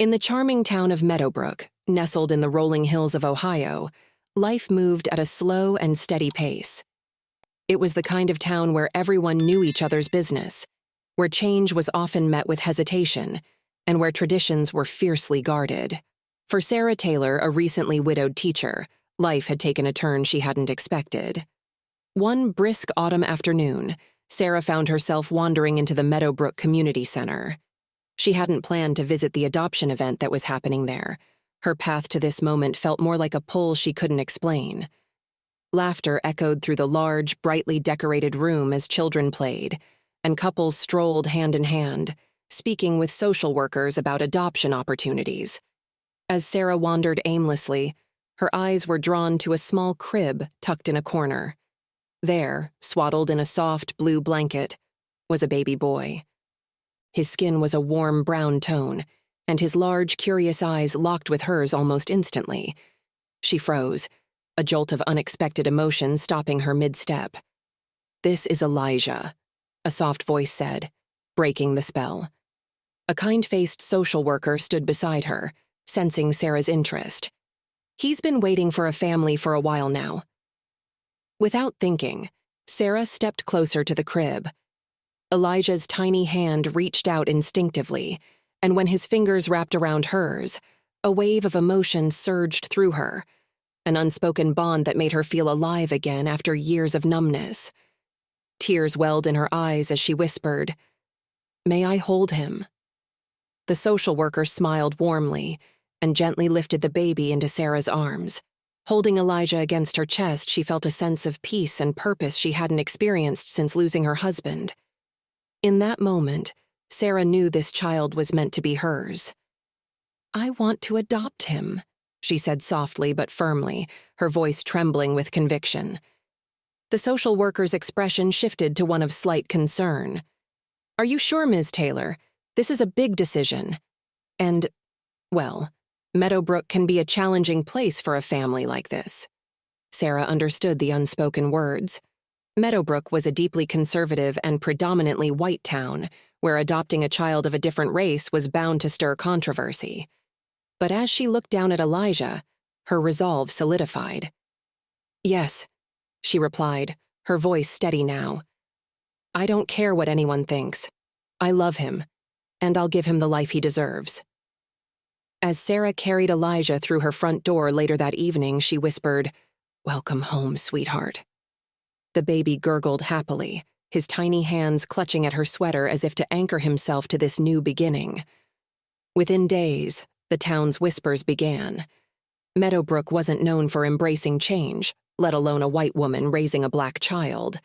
In the charming town of Meadowbrook, nestled in the rolling hills of Ohio, life moved at a slow and steady pace. It was the kind of town where everyone knew each other's business, where change was often met with hesitation, and where traditions were fiercely guarded. For Sarah Taylor, a recently widowed teacher, life had taken a turn she hadn't expected. One brisk autumn afternoon, Sarah found herself wandering into the Meadowbrook Community Center. She hadn't planned to visit the adoption event that was happening there. Her path to this moment felt more like a pull she couldn't explain. Laughter echoed through the large, brightly decorated room as children played, and couples strolled hand in hand, speaking with social workers about adoption opportunities. As Sarah wandered aimlessly, her eyes were drawn to a small crib tucked in a corner. There, swaddled in a soft blue blanket, was a baby boy. His skin was a warm brown tone, and his large, curious eyes locked with hers almost instantly. She froze, a jolt of unexpected emotion stopping her mid-step. "This is Elijah," a soft voice said, breaking the spell. A kind-faced social worker stood beside her, sensing Sarah's interest. "He's been waiting for a family for a while now." Without thinking, Sarah stepped closer to the crib. Elijah's tiny hand reached out instinctively, and when his fingers wrapped around hers, a wave of emotion surged through her, an unspoken bond that made her feel alive again after years of numbness. Tears welled in her eyes as she whispered, "May I hold him?" The social worker smiled warmly and gently lifted the baby into Sarah's arms. Holding Elijah against her chest, she felt a sense of peace and purpose she hadn't experienced since losing her husband. In that moment, Sarah knew this child was meant to be hers. "I want to adopt him," she said softly but firmly, her voice trembling with conviction. The social worker's expression shifted to one of slight concern. "Are you sure, Ms. Taylor? This is a big decision. And, well, Meadowbrook can be a challenging place for a family like this." Sarah understood the unspoken words. Meadowbrook was a deeply conservative and predominantly white town, where adopting a child of a different race was bound to stir controversy. But as she looked down at Elijah, her resolve solidified. "Yes," she replied, her voice steady now. "I don't care what anyone thinks. I love him, and I'll give him the life he deserves." As Sarah carried Elijah through her front door later that evening, she whispered, "Welcome home, sweetheart." The baby gurgled happily, his tiny hands clutching at her sweater as if to anchor himself to this new beginning. Within days, the town's whispers began. Meadowbrook wasn't known for embracing change, let alone a white woman raising a black child.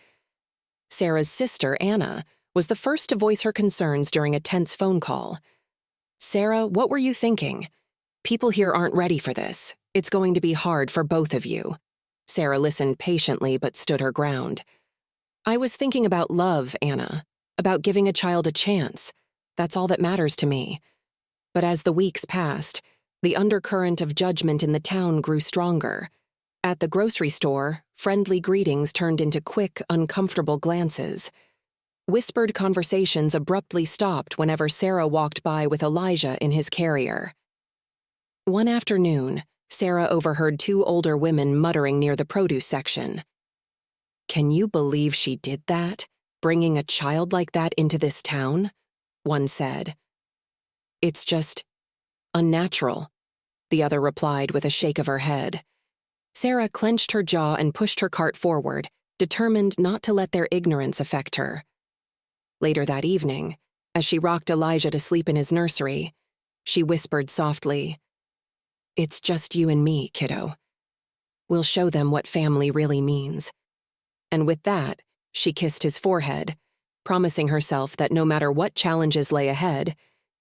Sarah's sister, Anna, was the first to voice her concerns during a tense phone call. "Sarah, what were you thinking? People here aren't ready for this. It's going to be hard for both of you." Sarah listened patiently but stood her ground. "I was thinking about love, Anna, about giving a child a chance. That's all that matters to me." But as the weeks passed, the undercurrent of judgment in the town grew stronger. At the grocery store, friendly greetings turned into quick, uncomfortable glances. Whispered conversations abruptly stopped whenever Sarah walked by with Elijah in his carrier. One afternoon, Sarah overheard two older women muttering near the produce section. "Can you believe she did that, bringing a child like that into this town?" one said. "It's just unnatural," the other replied with a shake of her head. Sarah clenched her jaw and pushed her cart forward, determined not to let their ignorance affect her. Later that evening, as she rocked Elijah to sleep in his nursery, she whispered softly, "It's just you and me, kiddo. We'll show them what family really means." And with that, she kissed his forehead, promising herself that no matter what challenges lay ahead,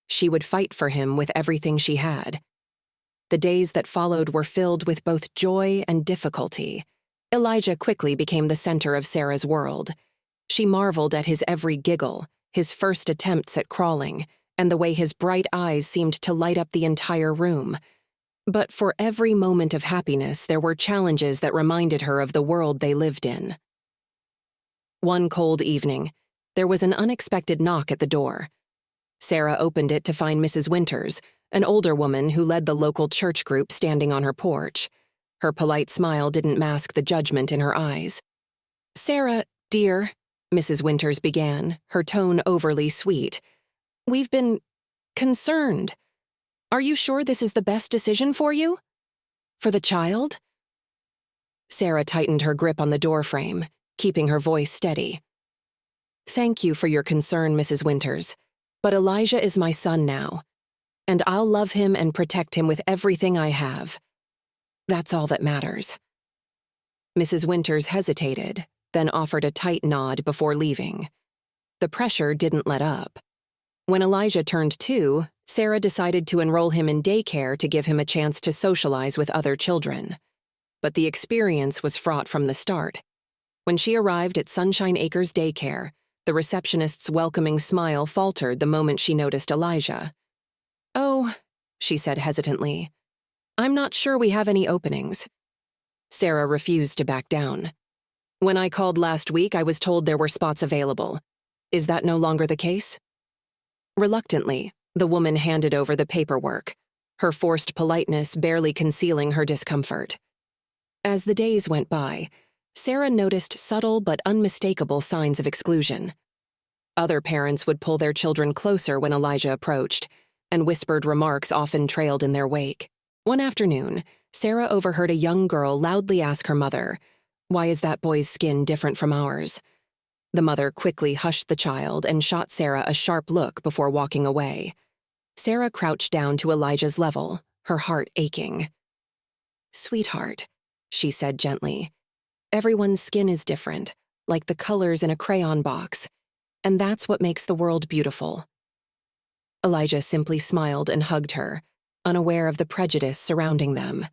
she would fight for him with everything she had. The days that followed were filled with both joy and difficulty. Elijah quickly became the center of Sarah's world. She marveled at his every giggle, his first attempts at crawling, and the way his bright eyes seemed to light up the entire room. But for every moment of happiness, there were challenges that reminded her of the world they lived in. One cold evening, there was an unexpected knock at the door. Sarah opened it to find Mrs. Winters, an older woman who led the local church group standing on her porch. Her polite smile didn't mask the judgment in her eyes. "Sarah, dear," Mrs. Winters began, her tone overly sweet, "we've been concerned. Are you sure this is the best decision for you? For the child?" Sarah tightened her grip on the doorframe, keeping her voice steady. "Thank you for your concern, Mrs. Winters, but Elijah is my son now, and I'll love him and protect him with everything I have. That's all that matters." Mrs. Winters hesitated, then offered a tight nod before leaving. The pressure didn't let up. When Elijah turned 2, Sarah decided to enroll him in daycare to give him a chance to socialize with other children. But the experience was fraught from the start. When she arrived at Sunshine Acres Daycare, the receptionist's welcoming smile faltered the moment she noticed Elijah. "Oh," she said hesitantly, "I'm not sure we have any openings." Sarah refused to back down. "When I called last week, I was told there were spots available. Is that no longer the case?" Reluctantly, the woman handed over the paperwork, her forced politeness barely concealing her discomfort. As the days went by, Sarah noticed subtle but unmistakable signs of exclusion. Other parents would pull their children closer when Elijah approached, and whispered remarks often trailed in their wake. One afternoon, Sarah overheard a young girl loudly ask her mother, "Why is that boy's skin different from ours?" The mother quickly hushed the child and shot Sarah a sharp look before walking away. Sarah crouched down to Elijah's level, her heart aching. "Sweetheart," she said gently, "everyone's skin is different, like the colors in a crayon box, and that's what makes the world beautiful." Elijah simply smiled and hugged her, unaware of the prejudice surrounding them.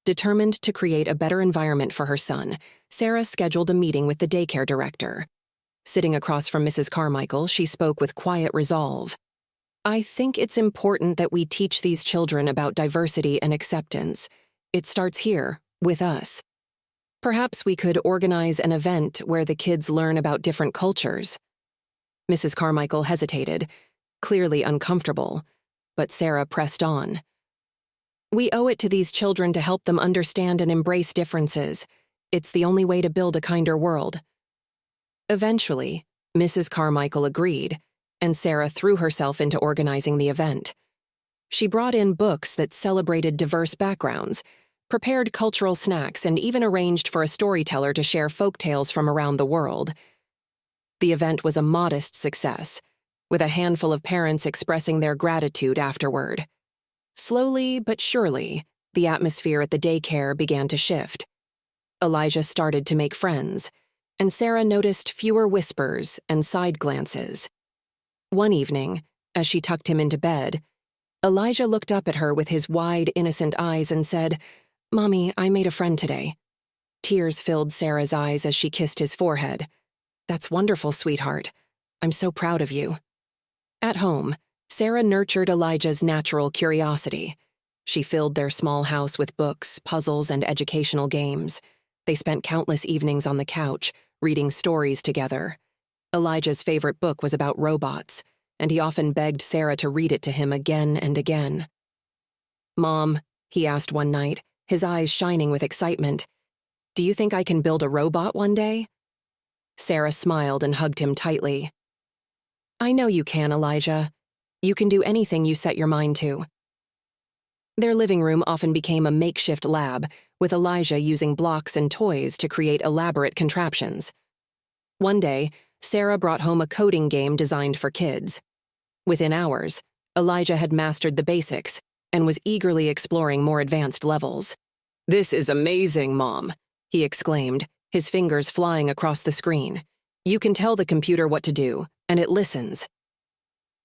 Determined to create a better environment for her son, Sarah scheduled a meeting with the daycare director. Sitting across from Mrs. Carmichael, she spoke with quiet resolve. "I think it's important that we teach these children about diversity and acceptance. It starts here, with us. Perhaps we could organize an event where the kids learn about different cultures." Mrs. Carmichael hesitated, clearly uncomfortable, but Sarah pressed on. "We owe it to these children to help them understand and embrace differences. It's the only way to build a kinder world." Eventually, Mrs. Carmichael agreed, and Sarah threw herself into organizing the event. She brought in books that celebrated diverse backgrounds, prepared cultural snacks, and even arranged for a storyteller to share folktales from around the world. The event was a modest success, with a handful of parents expressing their gratitude afterward. Slowly but surely, the atmosphere at the daycare began to shift. Elijah started to make friends, and Sarah noticed fewer whispers and side glances. One evening, as she tucked him into bed, Elijah looked up at her with his wide, innocent eyes and said, "Mommy, I made a friend today." Tears filled Sarah's eyes as she kissed his forehead. "That's wonderful, sweetheart. I'm so proud of you." At home, Sarah nurtured Elijah's natural curiosity. She filled their small house with books, puzzles, and educational games. They spent countless evenings on the couch, reading stories together. Elijah's favorite book was about robots, and he often begged Sarah to read it to him again and again. "Mom," he asked one night, his eyes shining with excitement, "do you think I can build a robot one day?" Sarah smiled and hugged him tightly. "I know you can, Elijah. You can do anything you set your mind to." Their living room often became a makeshift lab, with Elijah using blocks and toys to create elaborate contraptions. One day, Sarah brought home a coding game designed for kids. Within hours, Elijah had mastered the basics and was eagerly exploring more advanced levels. "This is amazing, Mom," he exclaimed, his fingers flying across the screen. "You can tell the computer what to do, and it listens."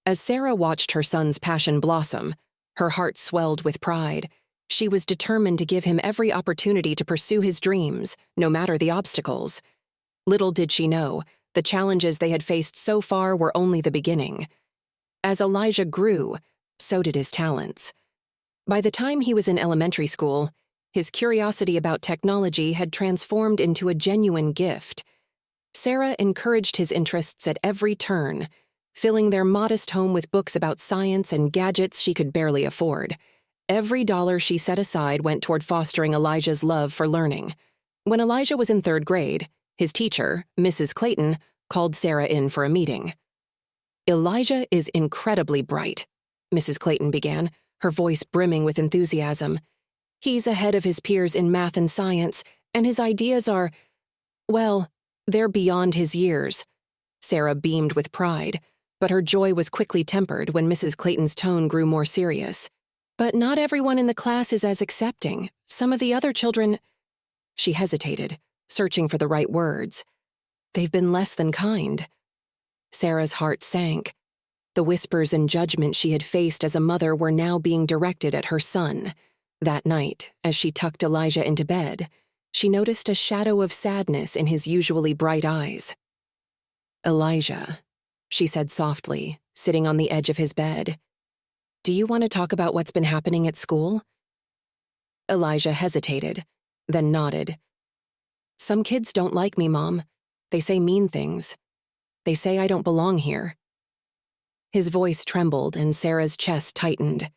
As Sarah watched her son's passion blossom, her heart swelled with pride. She was determined to give him every opportunity to pursue his dreams, no matter the obstacles. Little did she know, the challenges they had faced so far were only the beginning. As Elijah grew, so did his talents. By the time he was in elementary school, his curiosity about technology had transformed into a genuine gift. Sarah encouraged his interests at every turn, filling their modest home with books about science and gadgets she could barely afford. Every dollar she set aside went toward fostering Elijah's love for learning. When Elijah was in 3rd grade, his teacher, Mrs. Clayton, called Sarah in for a meeting. "Elijah is incredibly bright," Mrs. Clayton began, her voice brimming with enthusiasm. "He's ahead of his peers in math and science, and his ideas are, well, they're beyond his years." Sarah beamed with pride, but her joy was quickly tempered when Mrs. Clayton's tone grew more serious. "But not everyone in the class is as accepting. Some of the other children—" She hesitated, searching for the right words. "They've been less than kind." Sarah's heart sank. The whispers and judgment she had faced as a mother were now being directed at her son. That night, as she tucked Elijah into bed, she noticed a shadow of sadness in his usually bright eyes. "Elijah," she said softly, sitting on the edge of his bed, "do you want to talk about what's been happening at school?" Elijah hesitated, then nodded. "Some kids don't like me, Mom. They say mean things. They say I don't belong here." His voice trembled and Sarah's chest tightened.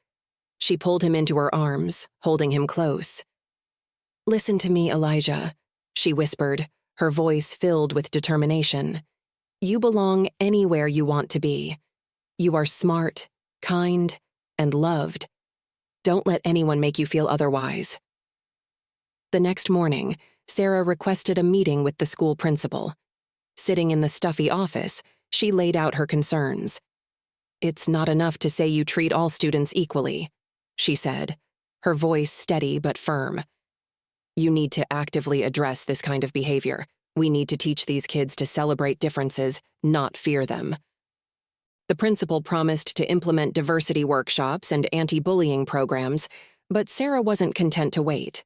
She pulled him into her arms, holding him close. "Listen to me, Elijah," she whispered, her voice filled with determination. "You belong anywhere you want to be. You are smart, kind, and loved. Don't let anyone make you feel otherwise." The next morning, Sarah requested a meeting with the school principal. Sitting in the stuffy office, she laid out her concerns. "It's not enough to say you treat all students equally," she said, her voice steady but firm. "You need to actively address this kind of behavior. We need to teach these kids to celebrate differences, not fear them." The principal promised to implement diversity workshops and anti-bullying programs, but Sarah wasn't content to wait.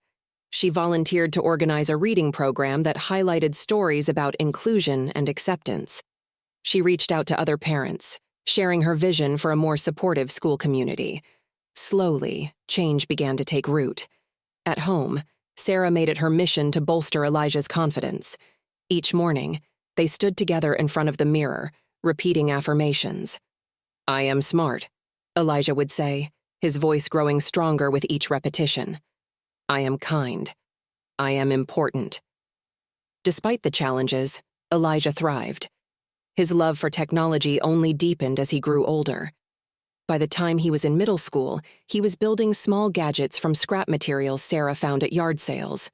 She volunteered to organize a reading program that highlighted stories about inclusion and acceptance. She reached out to other parents, sharing her vision for a more supportive school community. Slowly, change began to take root. At home, Sarah made it her mission to bolster Elijah's confidence. Each morning, they stood together in front of the mirror, repeating affirmations. "I am smart," Elijah would say, his voice growing stronger with each repetition. "I am kind. I am important." Despite the challenges, Elijah thrived. His love for technology only deepened as he grew older. By the time he was in middle school, he was building small gadgets from scrap materials Sarah found at yard sales.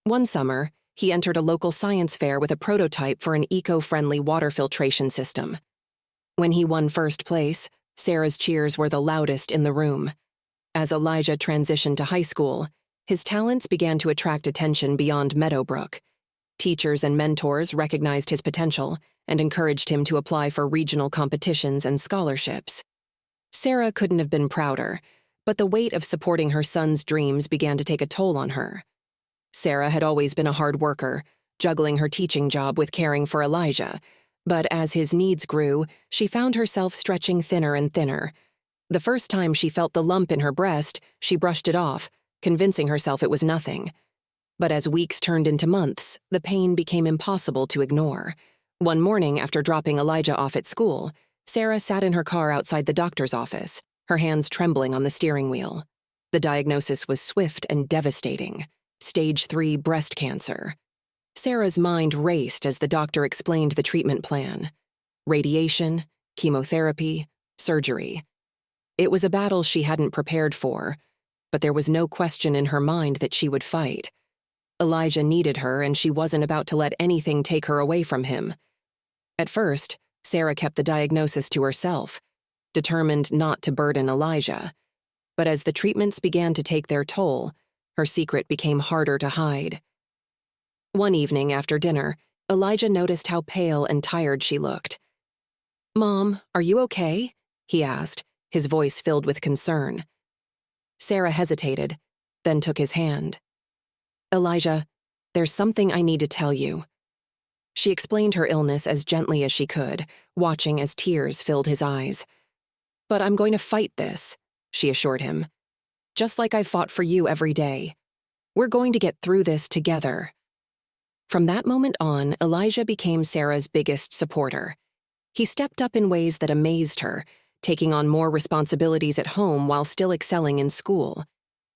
One summer, he entered a local science fair with a prototype for an eco-friendly water filtration system. When he won first place, Sarah's cheers were the loudest in the room. As Elijah transitioned to high school, his talents began to attract attention beyond Meadowbrook. Teachers and mentors recognized his potential and encouraged him to apply for regional competitions and scholarships. Sarah couldn't have been prouder, but the weight of supporting her son's dreams began to take a toll on her. Sarah had always been a hard worker, juggling her teaching job with caring for Elijah, but as his needs grew, she found herself stretching thinner and thinner. The first time she felt the lump in her breast, she brushed it off, convincing herself it was nothing. But as weeks turned into months, the pain became impossible to ignore. One morning, after dropping Elijah off at school, Sarah sat in her car outside the doctor's office, her hands trembling on the steering wheel. The diagnosis was swift and devastating: Stage 3 breast cancer. Sarah's mind raced as the doctor explained the treatment plan: radiation, chemotherapy, surgery. It was a battle she hadn't prepared for, but there was no question in her mind that she would fight. Elijah needed her, and she wasn't about to let anything take her away from him. At first, Sarah kept the diagnosis to herself, determined not to burden Elijah. But as the treatments began to take their toll, her secret became harder to hide. One evening after dinner, Elijah noticed how pale and tired she looked. "Mom, are you okay?" he asked, his voice filled with concern. Sarah hesitated, then took his hand. "Elijah, there's something I need to tell you." She explained her illness as gently as she could, watching as tears filled his eyes. "But I'm going to fight this," she assured him. "Just like I've fought for you every day. We're going to get through this together." From that moment on, Elijah became Sarah's biggest supporter. He stepped up in ways that amazed her, taking on more responsibilities at home while still excelling in school.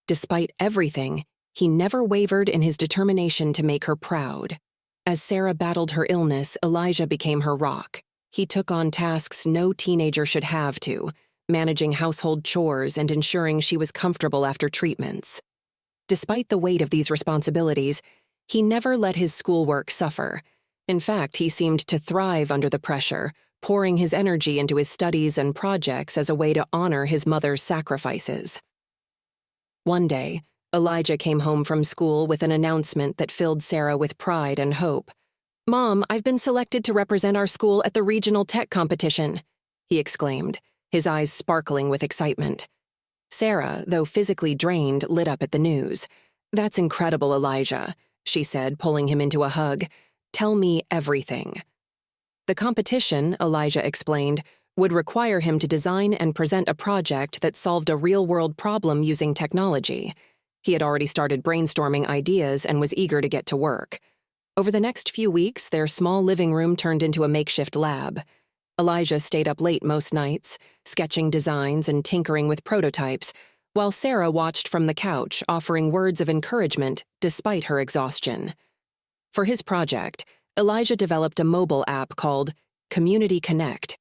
Despite everything, he never wavered in his determination to make her proud. As Sarah battled her illness, Elijah became her rock. He took on tasks no teenager should have to, managing household chores and ensuring she was comfortable after treatments. Despite the weight of these responsibilities, he never let his schoolwork suffer. In fact, he seemed to thrive under the pressure, pouring his energy into his studies and projects as a way to honor his mother's sacrifices. One day, Elijah came home from school with an announcement that filled Sarah with pride and hope. "Mom, I've been selected to represent our school at the regional tech competition," he exclaimed, his eyes sparkling with excitement. Sarah, though physically drained, lit up at the news. "That's incredible, Elijah," she said, pulling him into a hug. "Tell me everything." The competition, Elijah explained, would require him to design and present a project that solved a real-world problem using technology. He had already started brainstorming ideas and was eager to get to work. Over the next few weeks, their small living room turned into a makeshift lab. Elijah stayed up late most nights, sketching designs and tinkering with prototypes, while Sarah watched from the couch, offering words of encouragement despite her exhaustion. For his project, Elijah developed a mobile app called Community Connect.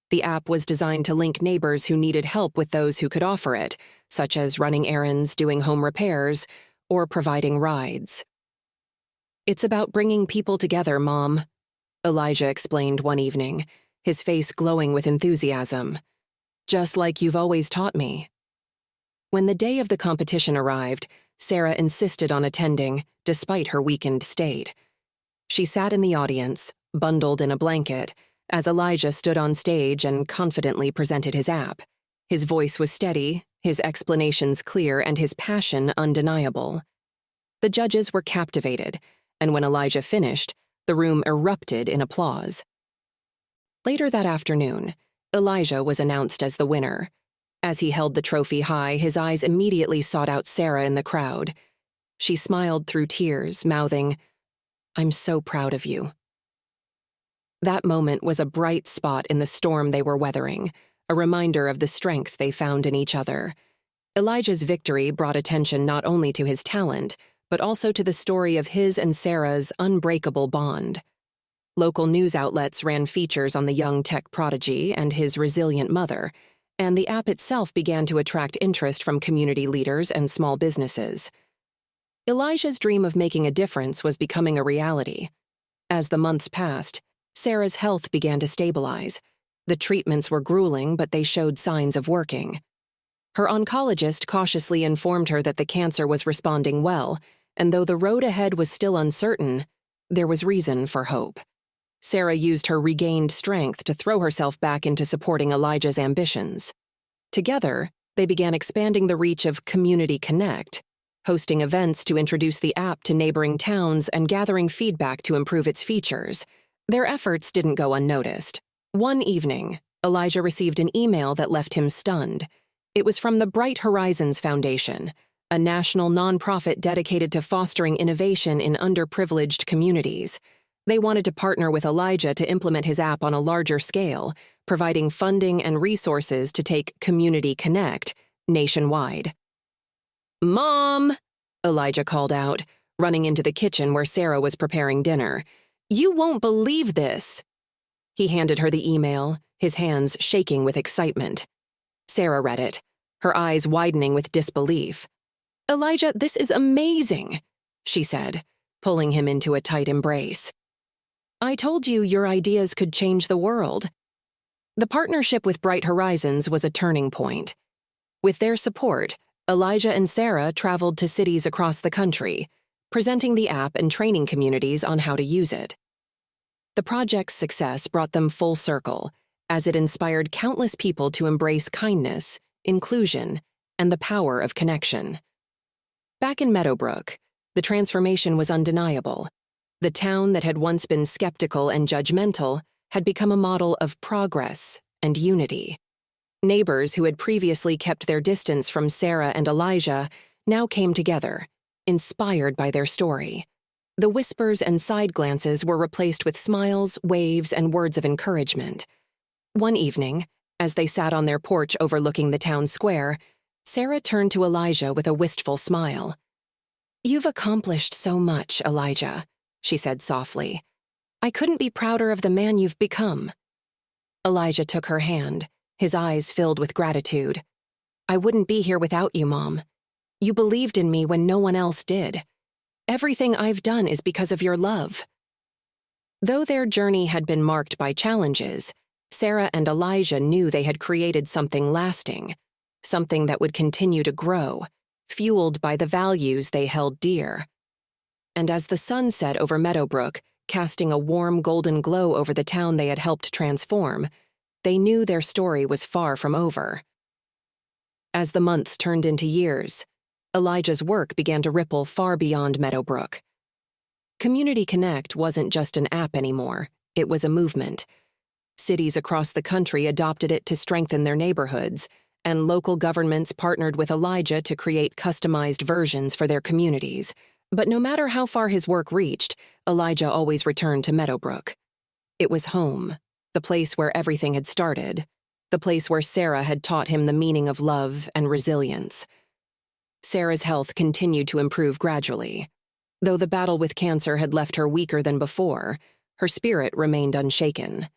The app was designed to link neighbors who needed help with those who could offer it, such as running errands, doing home repairs, or providing rides. "It's about bringing people together, Mom," Elijah explained one evening, his face glowing with enthusiasm. "Just like you've always taught me." When the day of the competition arrived, Sarah insisted on attending, despite her weakened state. She sat in the audience, bundled in a blanket, as Elijah stood on stage and confidently presented his app. His voice was steady, his explanations clear, and his passion undeniable. The judges were captivated, and when Elijah finished, the room erupted in applause. Later that afternoon, Elijah was announced as the winner. As he held the trophy high, his eyes immediately sought out Sarah in the crowd. She smiled through tears, mouthing, "I'm so proud of you." That moment was a bright spot in the storm they were weathering, a reminder of the strength they found in each other. Elijah's victory brought attention not only to his talent, but also to the story of his and Sarah's unbreakable bond. Local news outlets ran features on the young tech prodigy and his resilient mother, and the app itself began to attract interest from community leaders and small businesses. Elijah's dream of making a difference was becoming a reality. As the months passed, Sarah's health began to stabilize. The treatments were grueling, but they showed signs of working. Her oncologist cautiously informed her that the cancer was responding well, and though the road ahead was still uncertain, there was reason for hope. Sarah used her regained strength to throw herself back into supporting Elijah's ambitions. Together, they began expanding the reach of Community Connect, hosting events to introduce the app to neighboring towns and gathering feedback to improve its features. Their efforts didn't go unnoticed. One evening, Elijah received an email that left him stunned. It was from the Bright Horizons Foundation, a national nonprofit dedicated to fostering innovation in underprivileged communities. They wanted to partner with Elijah to implement his app on a larger scale, providing funding and resources to take Community Connect nationwide. "Mom!" Elijah called out, running into the kitchen where Sarah was preparing dinner. "You won't believe this." He handed her the email, his hands shaking with excitement. Sarah read it, her eyes widening with disbelief. "Elijah, this is amazing," she said, pulling him into a tight embrace. "I told you your ideas could change the world." The partnership with Bright Horizons was a turning point. With their support, Elijah and Sarah traveled to cities across the country, presenting the app and training communities on how to use it. The project's success brought them full circle, as it inspired countless people to embrace kindness, inclusion, and the power of connection. Back in Meadowbrook, the transformation was undeniable. The town that had once been skeptical and judgmental had become a model of progress and unity. Neighbors who had previously kept their distance from Sarah and Elijah now came together, inspired by their story. The whispers and side glances were replaced with smiles, waves, and words of encouragement. One evening, as they sat on their porch overlooking the town square, Sarah turned to Elijah with a wistful smile. "You've accomplished so much, Elijah," she said softly. "I couldn't be prouder of the man you've become." Elijah took her hand, his eyes filled with gratitude. "I wouldn't be here without you, Mom. You believed in me when no one else did. Everything I've done is because of your love." Though their journey had been marked by challenges, Sarah and Elijah knew they had created something lasting, something that would continue to grow, fueled by the values they held dear. And as the sun set over Meadowbrook, casting a warm golden glow over the town they had helped transform, they knew their story was far from over. As the months turned into years, Elijah's work began to ripple far beyond Meadowbrook. Community Connect wasn't just an app anymore, it was a movement. Cities across the country adopted it to strengthen their neighborhoods, and local governments partnered with Elijah to create customized versions for their communities. But no matter how far his work reached, Elijah always returned to Meadowbrook. It was home, the place where everything had started, the place where Sarah had taught him the meaning of love and resilience. Sarah's health continued to improve gradually. Though the battle with cancer had left her weaker than before, her spirit remained unshaken.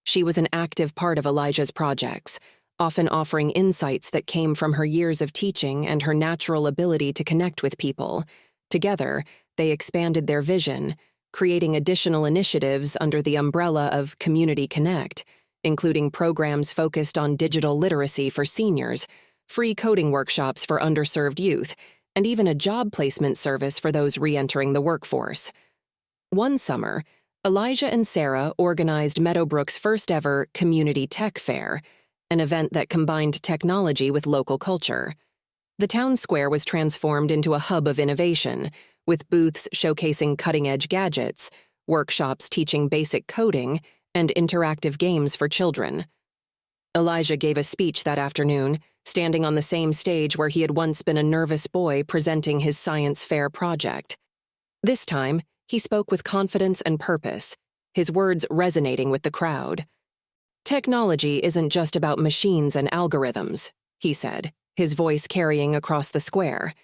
She was an active part of Elijah's projects, often offering insights that came from her years of teaching and her natural ability to connect with people. Together, they expanded their vision, creating additional initiatives under the umbrella of Community Connect, including programs focused on digital literacy for seniors, free coding workshops for underserved youth, and even a job placement service for those re-entering the workforce. One summer, Elijah and Sarah organized Meadowbrook's first-ever Community Tech Fair, an event that combined technology with local culture. The town square was transformed into a hub of innovation, with booths showcasing cutting-edge gadgets, workshops teaching basic coding, and interactive games for children. Elijah gave a speech that afternoon, standing on the same stage where he had once been a nervous boy presenting his science fair project. This time, he spoke with confidence and purpose, his words resonating with the crowd. "Technology isn't just about machines and algorithms," he said, his voice carrying across the square.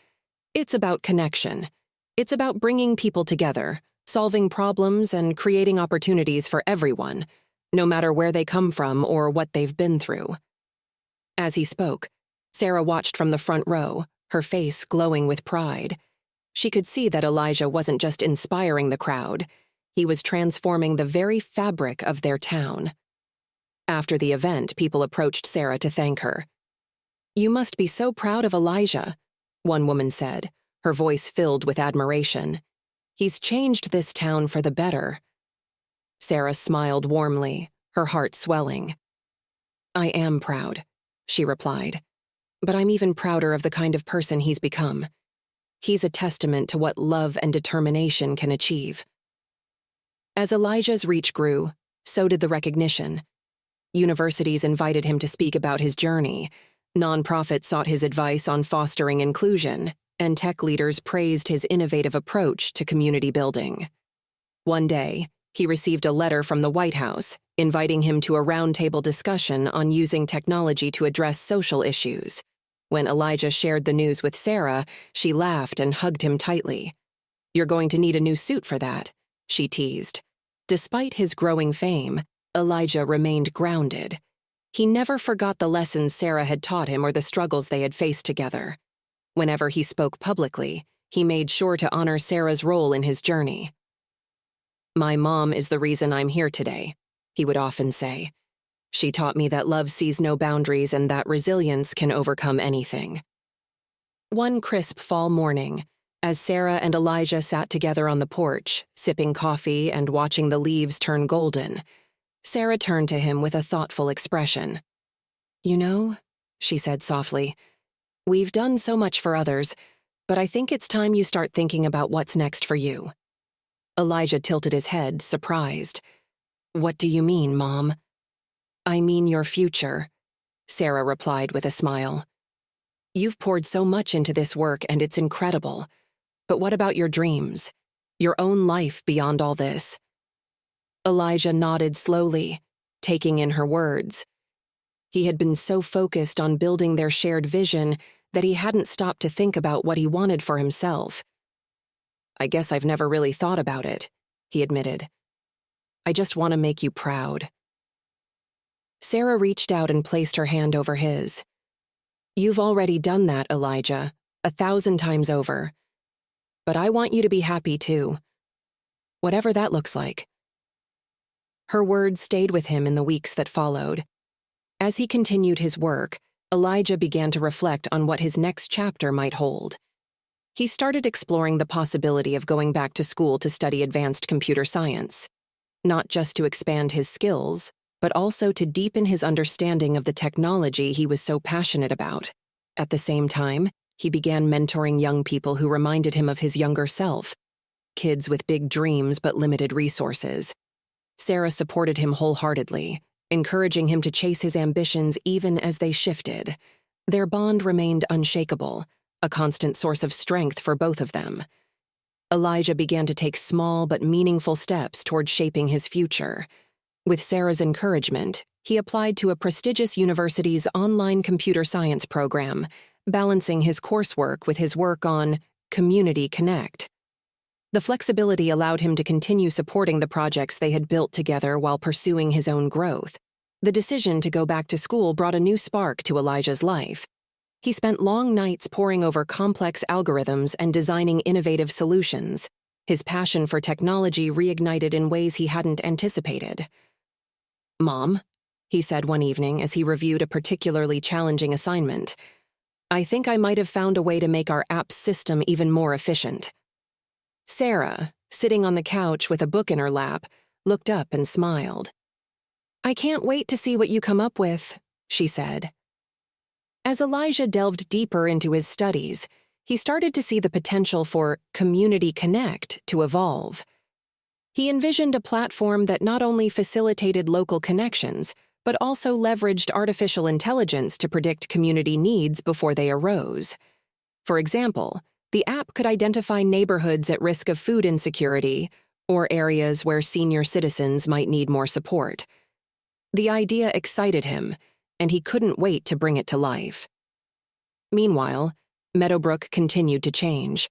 "It's about connection. It's about bringing people together, solving problems, and creating opportunities for everyone, no matter where they come from or what they've been through." As he spoke, Sarah watched from the front row, her face glowing with pride. She could see that Elijah wasn't just inspiring the crowd, he was transforming the very fabric of their town. After the event, people approached Sarah to thank her. "You must be so proud of Elijah," one woman said, her voice filled with admiration. "He's changed this town for the better." Sarah smiled warmly, her heart swelling. "I am proud," she replied, "but I'm even prouder of the kind of person he's become. He's a testament to what love and determination can achieve." As Elijah's reach grew, so did the recognition. Universities invited him to speak about his journey, nonprofits sought his advice on fostering inclusion, and tech leaders praised his innovative approach to community building. One day, he received a letter from the White House inviting him to a roundtable discussion on using technology to address social issues. When Elijah shared the news with Sarah, she laughed and hugged him tightly. "You're going to need a new suit for that," she teased. Despite his growing fame, Elijah remained grounded. He never forgot the lessons Sarah had taught him or the struggles they had faced together. Whenever he spoke publicly, he made sure to honor Sarah's role in his journey. "My mom is the reason I'm here today," he would often say. "She taught me that love sees no boundaries and that resilience can overcome anything." One crisp fall morning, as Sarah and Elijah sat together on the porch, sipping coffee and watching the leaves turn golden, Sarah turned to him with a thoughtful expression. "You know," she said softly, "we've done so much for others, but I think it's time you start thinking about what's next for you." Elijah tilted his head, surprised. "What do you mean, Mom?" "I mean your future," Sarah replied with a smile. "You've poured so much into this work and it's incredible. But what about your dreams? Your own life beyond all this?" Elijah nodded slowly, taking in her words. He had been so focused on building their shared vision that he hadn't stopped to think about what he wanted for himself. "I guess I've never really thought about it," he admitted. "I just want to make you proud." Sarah reached out and placed her hand over his. "You've already done that, Elijah, 1,000 times over. But I want you to be happy too. Whatever that looks like." Her words stayed with him in the weeks that followed. As he continued his work, Elijah began to reflect on what his next chapter might hold. He started exploring the possibility of going back to school to study advanced computer science, not just to expand his skills, but also to deepen his understanding of the technology he was so passionate about. At the same time, he began mentoring young people who reminded him of his younger self, kids with big dreams but limited resources. Sarah supported him wholeheartedly, encouraging him to chase his ambitions even as they shifted. Their bond remained unshakable, a constant source of strength for both of them. Elijah began to take small but meaningful steps toward shaping his future. With Sarah's encouragement, he applied to a prestigious university's online computer science program, balancing his coursework with his work on Community Connect. The flexibility allowed him to continue supporting the projects they had built together while pursuing his own growth. The decision to go back to school brought a new spark to Elijah's life. He spent long nights poring over complex algorithms and designing innovative solutions. His passion for technology reignited in ways he hadn't anticipated. "Mom," he said one evening as he reviewed a particularly challenging assignment, "I think I might have found a way to make our app system even more efficient." Sarah, sitting on the couch with a book in her lap, looked up and smiled. "I can't wait to see what you come up with," she said. As Elijah delved deeper into his studies, he started to see the potential for Community Connect to evolve. He envisioned a platform that not only facilitated local connections, but also leveraged artificial intelligence to predict community needs before they arose. For example, the app could identify neighborhoods at risk of food insecurity or areas where senior citizens might need more support. The idea excited him, and he couldn't wait to bring it to life. Meanwhile, Meadowbrook continued to change.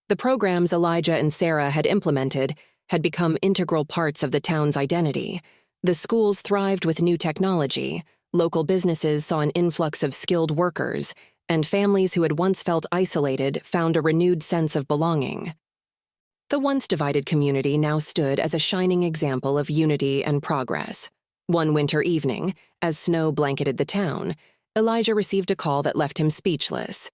The programs Elijah and Sarah had implemented had become integral parts of the town's identity. The schools thrived with new technology, local businesses saw an influx of skilled workers, and families who had once felt isolated found a renewed sense of belonging. The once divided community now stood as a shining example of unity and progress. One winter evening, as snow blanketed the town, Elijah received a call that left him speechless.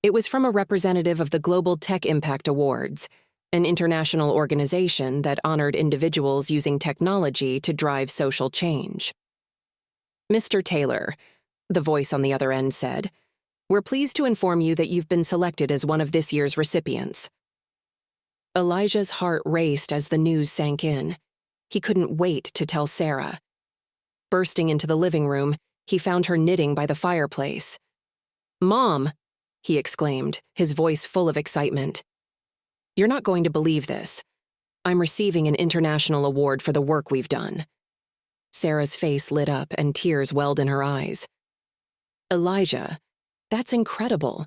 It was from a representative of the Global Tech Impact Awards, an international organization that honored individuals using technology to drive social change. "Mr. Taylor," the voice on the other end said, "we're pleased to inform you that you've been selected as one of this year's recipients." Elijah's heart raced as the news sank in. He couldn't wait to tell Sarah. Bursting into the living room, he found her knitting by the fireplace. "Mom!" he exclaimed, his voice full of excitement. "You're not going to believe this. I'm receiving an international award for the work we've done." Sarah's face lit up and tears welled in her eyes. "Elijah, that's incredible,"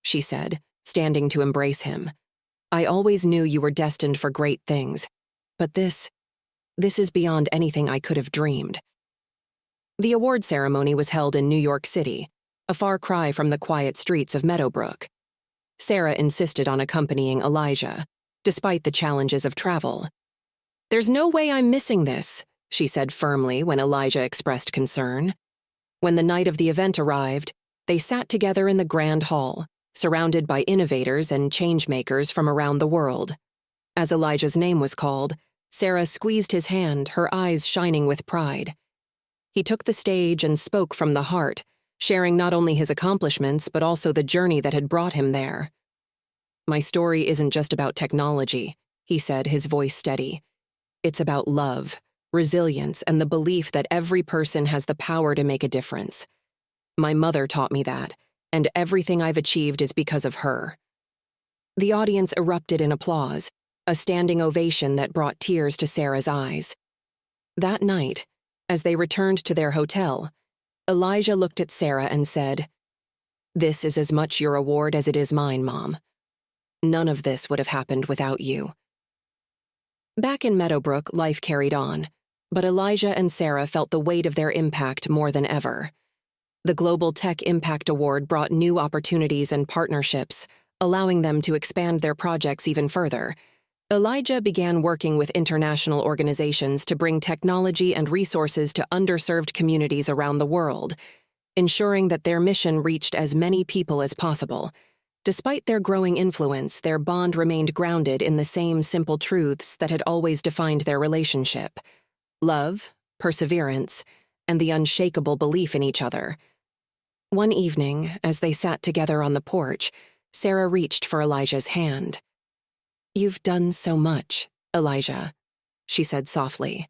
she said, standing to embrace him. "I always knew you were destined for great things, but this is beyond anything I could have dreamed." The award ceremony was held in New York City, a far cry from the quiet streets of Meadowbrook. Sarah insisted on accompanying Elijah, despite the challenges of travel. "There's no way I'm missing this," she said firmly when Elijah expressed concern. When the night of the event arrived, they sat together in the grand hall, surrounded by innovators and changemakers from around the world. As Elijah's name was called, Sarah squeezed his hand, her eyes shining with pride. He took the stage and spoke from the heart, sharing not only his accomplishments but also the journey that had brought him there. "My story isn't just about technology," he said, his voice steady. "It's about love, resilience, and the belief that every person has the power to make a difference. My mother taught me that, and everything I've achieved is because of her." The audience erupted in applause, a standing ovation that brought tears to Sarah's eyes. That night, As they returned to their hotel, Elijah looked at Sarah and said, "This is as much your award as it is mine, Mom. None of this would have happened without you." Back in Meadowbrook, life carried on, but Elijah and Sarah felt the weight of their impact more than ever. The Global Tech Impact Award brought new opportunities and partnerships, allowing them to expand their projects even further. Elijah began working with international organizations to bring technology and resources to underserved communities around the world, ensuring that their mission reached as many people as possible. Despite their growing influence, their bond remained grounded in the same simple truths that had always defined their relationship: love, perseverance, and the unshakable belief in each other. One evening, as they sat together on the porch, Sarah reached for Elijah's hand. "You've done so much, Elijah," she said softly.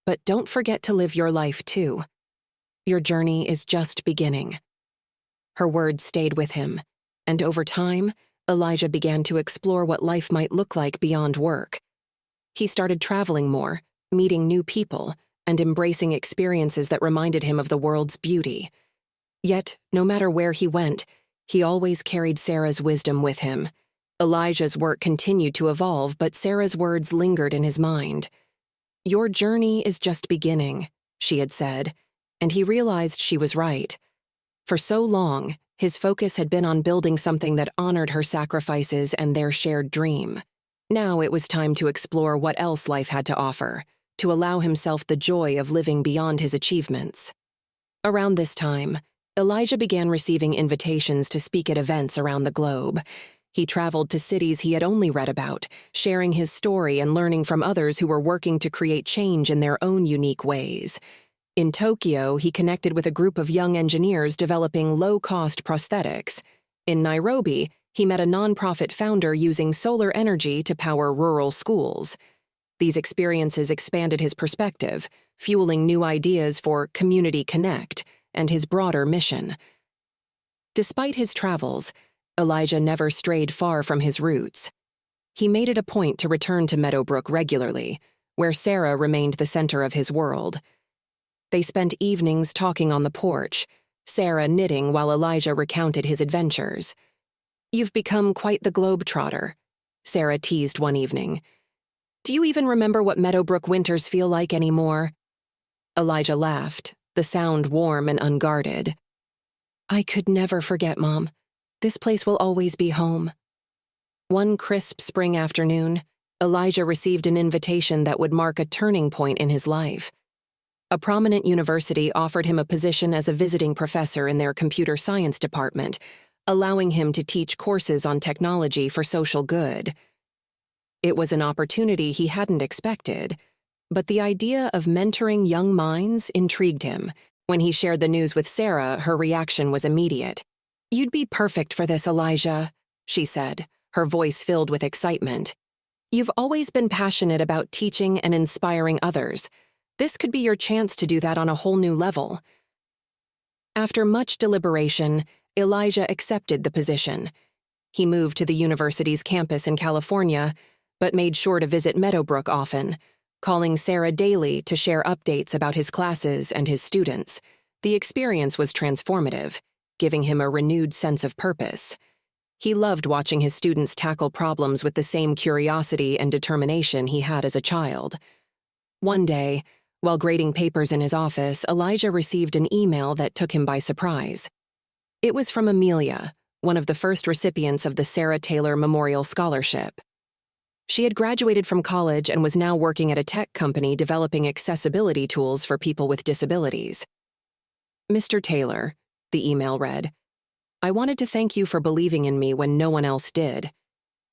"But don't forget to live your life, too. Your journey is just beginning." Her words stayed with him, and over time, Elijah began to explore what life might look like beyond work. He started traveling more, meeting new people, and embracing experiences that reminded him of the world's beauty. Yet, no matter where he went, he always carried Sarah's wisdom with him. Elijah's work continued to evolve, but Sarah's words lingered in his mind. "Your journey is just beginning," she had said, and he realized she was right. For so long, his focus had been on building something that honored her sacrifices and their shared dream. Now it was time to explore what else life had to offer, to allow himself the joy of living beyond his achievements. Around this time, Elijah began receiving invitations to speak at events around the globe. He traveled to cities he had only read about, sharing his story and learning from others who were working to create change in their own unique ways. In Tokyo, he connected with a group of young engineers developing low-cost prosthetics. In Nairobi, he met a nonprofit founder using solar energy to power rural schools. These experiences expanded his perspective, fueling new ideas for Community Connect and his broader mission. Despite his travels, Elijah never strayed far from his roots. He made it a point to return to Meadowbrook regularly, where Sarah remained the center of his world. They spent evenings talking on the porch, Sarah knitting while Elijah recounted his adventures. "You've become quite the globetrotter," Sarah teased one evening. "Do you even remember what Meadowbrook winters feel like anymore?" Elijah laughed, the sound warm and unguarded. "I could never forget, Mom. This place will always be home." One crisp spring afternoon, Elijah received an invitation that would mark a turning point in his life. A prominent university offered him a position as a visiting professor in their computer science department, allowing him to teach courses on technology for social good. It was an opportunity he hadn't expected, but the idea of mentoring young minds intrigued him. When he shared the news with Sarah, her reaction was immediate. "You'd be perfect for this, Elijah," she said, her voice filled with excitement. "You've always been passionate about teaching and inspiring others. This could be your chance to do that on a whole new level." After much deliberation, Elijah accepted the position. He moved to the university's campus in California, but made sure to visit Meadowbrook often, calling Sarah daily to share updates about his classes and his students. The experience was transformative, giving him a renewed sense of purpose. He loved watching his students tackle problems with the same curiosity and determination he had as a child. One day, while grading papers in his office, Elijah received an email that took him by surprise. It was from Amelia, one of the first recipients of the Sarah Taylor Memorial Scholarship. She had graduated from college and was now working at a tech company developing accessibility tools for people with disabilities. "Mr. Taylor," the email read, "I wanted to thank you for believing in me when no one else did.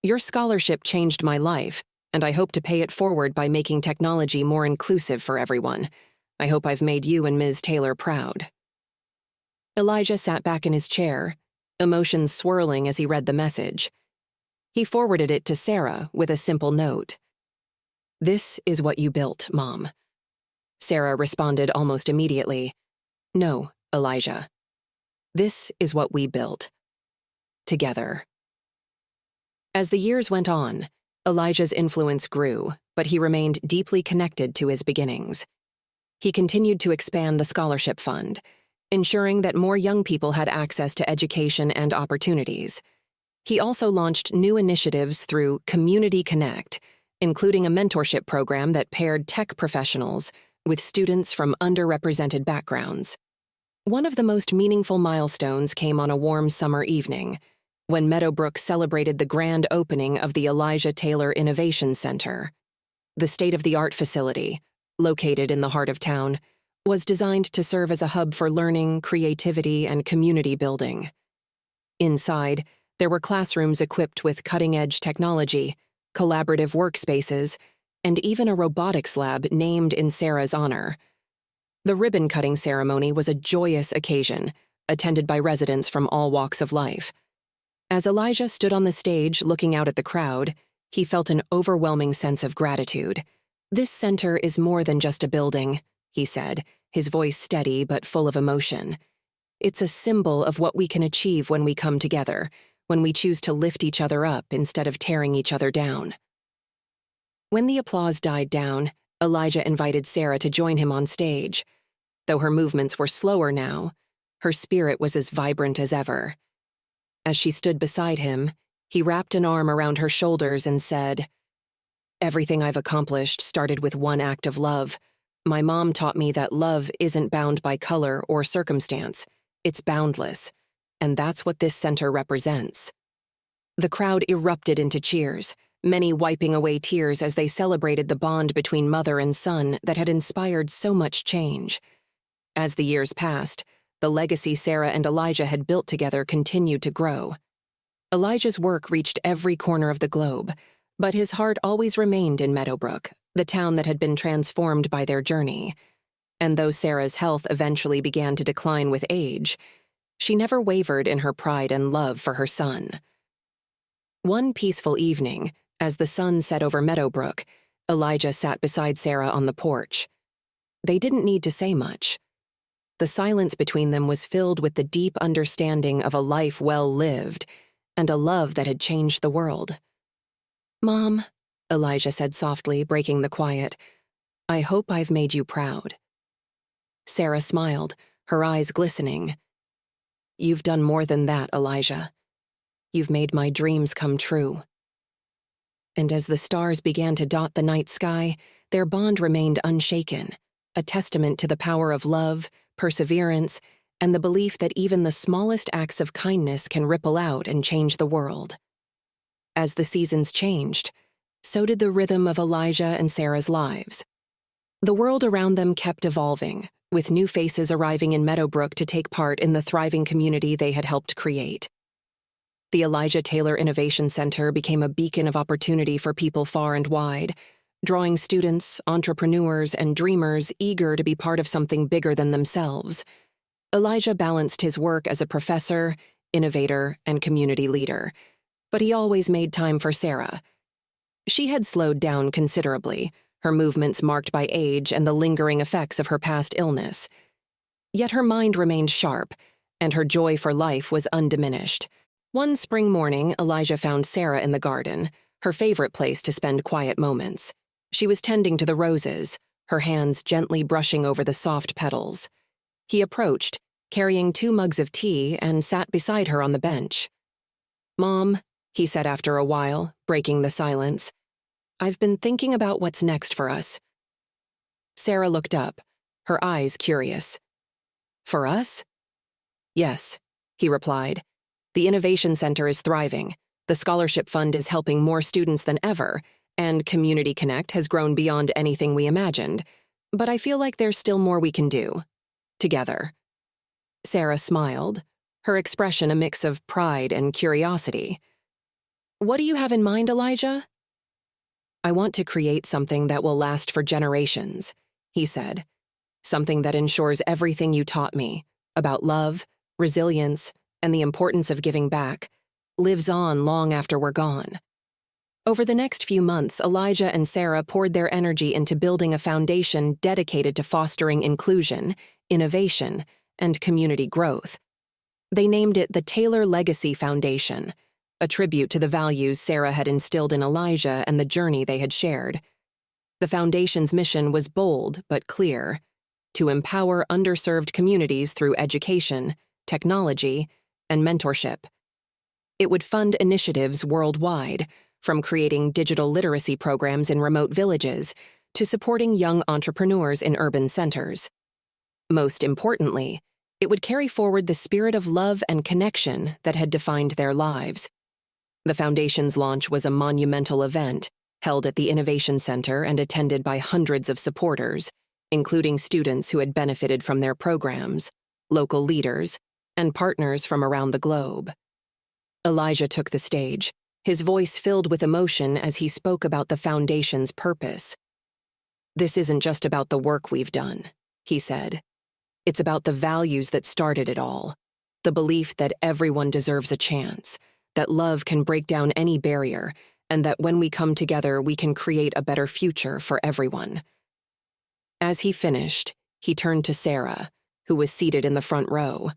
Your scholarship changed my life, and I hope to pay it forward by making technology more inclusive for everyone. I hope I've made you and Ms. Taylor proud." Elijah sat back in his chair, emotions swirling as he read the message. He forwarded it to Sarah with a simple note. "This is what you built, Mom." Sarah responded almost immediately, "No, Elijah. This is what we built. Together." As the years went on, Elijah's influence grew, but he remained deeply connected to his beginnings. He continued to expand the scholarship fund, ensuring that more young people had access to education and opportunities. He also launched new initiatives through Community Connect, including a mentorship program that paired tech professionals with students from underrepresented backgrounds. One of the most meaningful milestones came on a warm summer evening, when Meadowbrook celebrated the grand opening of the Elijah Taylor Innovation Center. The state-of-the-art facility, located in the heart of town, was designed to serve as a hub for learning, creativity, and community building. Inside, there were classrooms equipped with cutting-edge technology, collaborative workspaces, and even a robotics lab named in Sarah's honor. The ribbon-cutting ceremony was a joyous occasion, attended by residents from all walks of life. As Elijah stood on the stage looking out at the crowd, he felt an overwhelming sense of gratitude. "This center is more than just a building," he said, his voice steady but full of emotion. "It's a symbol of what we can achieve when we come together, when we choose to lift each other up instead of tearing each other down." When the applause died down, Elijah invited Sarah to join him on stage. Though her movements were slower now, her spirit was as vibrant as ever. As she stood beside him, he wrapped an arm around her shoulders and said, "Everything I've accomplished started with one act of love. My mom taught me that love isn't bound by color or circumstance. It's boundless, and that's what this center represents." The crowd erupted into cheers, many wiping away tears as they celebrated the bond between mother and son that had inspired so much change. As the years passed, the legacy Sarah and Elijah had built together continued to grow. Elijah's work reached every corner of the globe, but his heart always remained in Meadowbrook, the town that had been transformed by their journey. And though Sarah's health eventually began to decline with age, she never wavered in her pride and love for her son. One peaceful evening, as the sun set over Meadowbrook, Elijah sat beside Sarah on the porch. They didn't need to say much. The silence between them was filled with the deep understanding of a life well lived and a love that had changed the world. "Mom," Elijah said softly, breaking the quiet, "I hope I've made you proud." Sarah smiled, her eyes glistening. "You've done more than that, Elijah. You've made my dreams come true." And as the stars began to dot the night sky, their bond remained unshaken, a testament to the power of love, perseverance, and the belief that even the smallest acts of kindness can ripple out and change the world. As the seasons changed, so did the rhythm of Elijah and Sarah's lives. The world around them kept evolving, with new faces arriving in Meadowbrook to take part in the thriving community they had helped create. The Elijah Taylor Innovation Center became a beacon of opportunity for people far and wide, drawing students, entrepreneurs, and dreamers eager to be part of something bigger than themselves. Elijah balanced his work as a professor, innovator, and community leader, but he always made time for Sarah. She had slowed down considerably, her movements marked by age and the lingering effects of her past illness. Yet her mind remained sharp, and her joy for life was undiminished. One spring morning, Elijah found Sarah in the garden, her favorite place to spend quiet moments. She was tending to the roses, her hands gently brushing over the soft petals. He approached, carrying 2 mugs of tea, and sat beside her on the bench. "Mom," he said after a while, breaking the silence, "I've been thinking about what's next for us." Sarah looked up, her eyes curious. "For us?" "Yes," he replied. "The Innovation Center is thriving, the scholarship fund is helping more students than ever, and Community Connect has grown beyond anything we imagined. But I feel like there's still more we can do. Together." Sarah smiled, her expression a mix of pride and curiosity. "What do you have in mind, Elijah?" "I want to create something that will last for generations," he said. "Something that ensures everything you taught me about love, resilience, and the importance of giving back lives on long after we're gone." Over the next few months, Elijah and Sarah poured their energy into building a foundation dedicated to fostering inclusion, innovation, and community growth. They named it the Taylor Legacy Foundation, a tribute to the values Sarah had instilled in Elijah and the journey they had shared. The foundation's mission was bold but clear: to empower underserved communities through education, technology, and mentorship. It would fund initiatives worldwide, from creating digital literacy programs in remote villages to supporting young entrepreneurs in urban centers. Most importantly, it would carry forward the spirit of love and connection that had defined their lives. The foundation's launch was a monumental event, held at the Innovation Center and attended by hundreds of supporters, including students who had benefited from their programs, local leaders, and partners from around the globe. Elijah took the stage, his voice filled with emotion as he spoke about the foundation's purpose. "This isn't just about the work we've done," he said. "It's about the values that started it all, the belief that everyone deserves a chance, that love can break down any barrier, and that when we come together, we can create a better future for everyone." As he finished, he turned to Sarah, who was seated in the front row.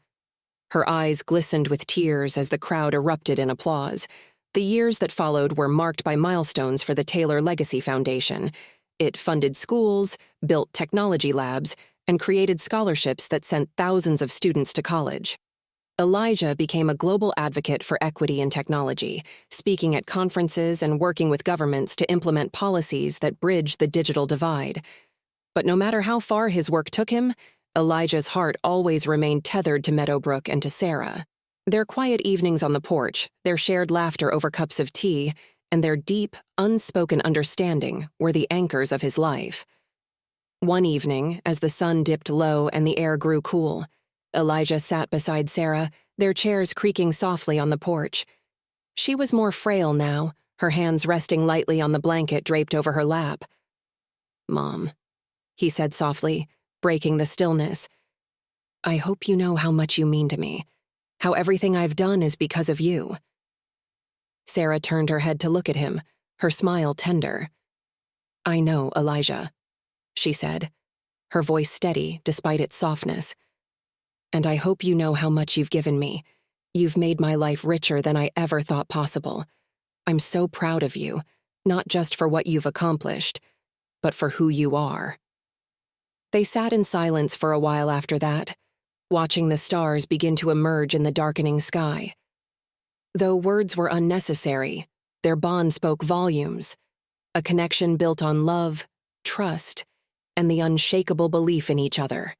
Her eyes glistened with tears as the crowd erupted in applause. The years that followed were marked by milestones for the Taylor Legacy Foundation. It funded schools, built technology labs, and created scholarships that sent thousands of students to college. Elijah became a global advocate for equity in technology, speaking at conferences and working with governments to implement policies that bridge the digital divide. But no matter how far his work took him, Elijah's heart always remained tethered to Meadowbrook and to Sarah. Their quiet evenings on the porch, their shared laughter over cups of tea, and their deep, unspoken understanding were the anchors of his life. One evening, as the sun dipped low and the air grew cool, Elijah sat beside Sarah, their chairs creaking softly on the porch. She was more frail now, her hands resting lightly on the blanket draped over her lap. "Mom," he said softly, breaking the stillness, "I hope you know how much you mean to me, how everything I've done is because of you." Sarah turned her head to look at him, her smile tender. "I know, Elijah," she said, her voice steady despite its softness. "And I hope you know how much you've given me. You've made my life richer than I ever thought possible. I'm so proud of you, not just for what you've accomplished, but for who you are." They sat in silence for a while after that, watching the stars begin to emerge in the darkening sky. Though words were unnecessary, their bond spoke volumes, a connection built on love, trust, and the unshakable belief in each other.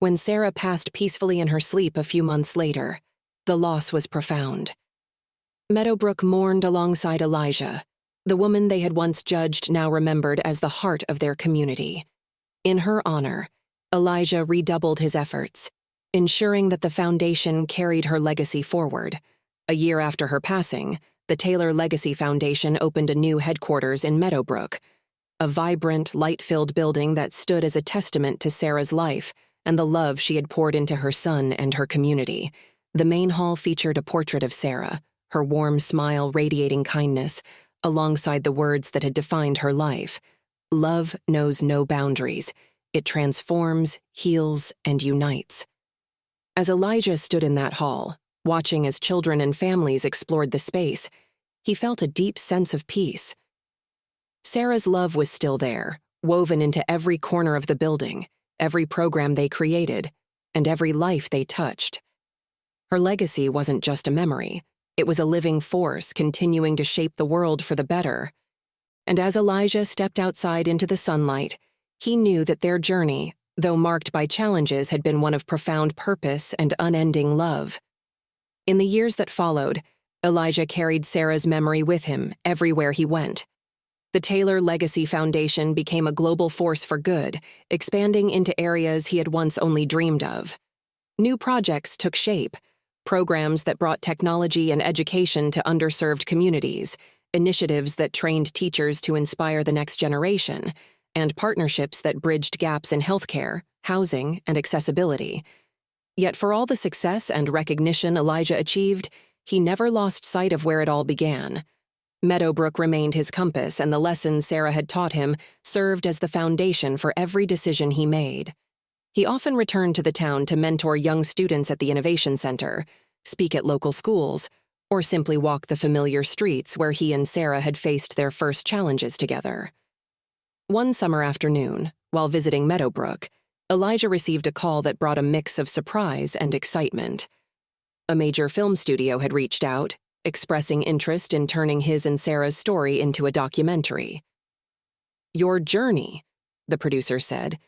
When Sarah passed peacefully in her sleep a few months later, the loss was profound. Meadowbrook mourned alongside Elijah, the woman they had once judged now remembered as the heart of their community. In her honor, Elijah redoubled his efforts, ensuring that the foundation carried her legacy forward. A year after her passing, the Taylor Legacy Foundation opened a new headquarters in Meadowbrook, a vibrant, light-filled building that stood as a testament to Sarah's life and the love she had poured into her son and her community. The main hall featured a portrait of Sarah, her warm smile radiating kindness, alongside the words that had defined her life. "Love knows no boundaries. It transforms, heals, and unites." As Elijah stood in that hall, watching as children and families explored the space, he felt a deep sense of peace. Sarah's love was still there, woven into every corner of the building, every program they created, and every life they touched. Her legacy wasn't just a memory. It was a living force continuing to shape the world for the better. And as Elijah stepped outside into the sunlight, he knew that their journey, though marked by challenges, had been one of profound purpose and unending love. In the years that followed, Elijah carried Sarah's memory with him everywhere he went. The Taylor Legacy Foundation became a global force for good, expanding into areas he had once only dreamed of. New projects took shape, programs that brought technology and education to underserved communities, initiatives that trained teachers to inspire the next generation, and partnerships that bridged gaps in healthcare, housing, and accessibility. Yet for all the success and recognition Elijah achieved, he never lost sight of where it all began. Meadowbrook remained his compass, and the lessons Sarah had taught him served as the foundation for every decision he made. He often returned to the town to mentor young students at the Innovation Center, speak at local schools, or simply walk the familiar streets where he and Sarah had faced their first challenges together. One summer afternoon, while visiting Meadowbrook, Elijah received a call that brought a mix of surprise and excitement. A major film studio had reached out, expressing interest in turning his and Sarah's story into a documentary. "Your journey," the producer said,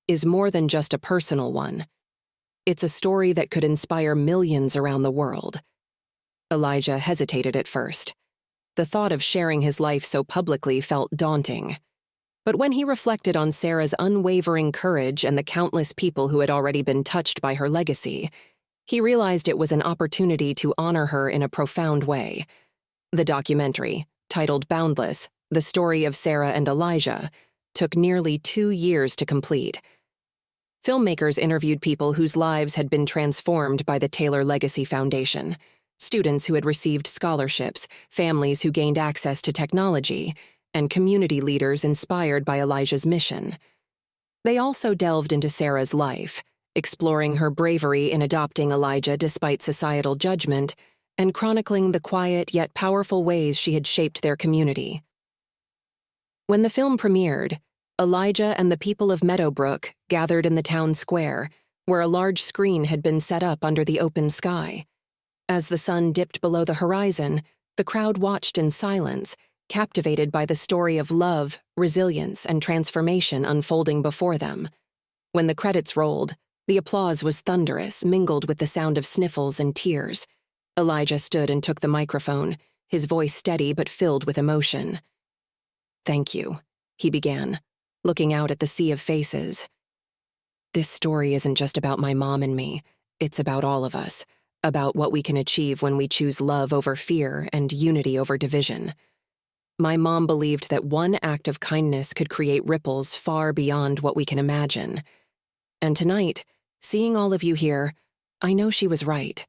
"is more than just a personal one. It's a story that could inspire millions around the world." Elijah hesitated at first. The thought of sharing his life so publicly felt daunting. But when he reflected on Sarah's unwavering courage and the countless people who had already been touched by her legacy, he realized it was an opportunity to honor her in a profound way. The documentary, titled Boundless: The Story of Sarah and Elijah, took nearly 2 years to complete. Filmmakers interviewed people whose lives had been transformed by the Taylor Legacy Foundation, students who had received scholarships, families who gained access to technology, and community leaders inspired by Elijah's mission. They also delved into Sarah's life, exploring her bravery in adopting Elijah despite societal judgment, and chronicling the quiet yet powerful ways she had shaped their community. When the film premiered, Elijah and the people of Meadowbrook gathered in the town square, where a large screen had been set up under the open sky. As the sun dipped below the horizon, the crowd watched in silence, captivated by the story of love, resilience, and transformation unfolding before them. When the credits rolled, the applause was thunderous, mingled with the sound of sniffles and tears. Elijah stood and took the microphone, his voice steady but filled with emotion. "Thank you," he began, looking out at the sea of faces. "This story isn't just about my mom and me. It's about all of us, about what we can achieve when we choose love over fear and unity over division. My mom believed that one act of kindness could create ripples far beyond what we can imagine. And tonight, seeing all of you here, I know she was right."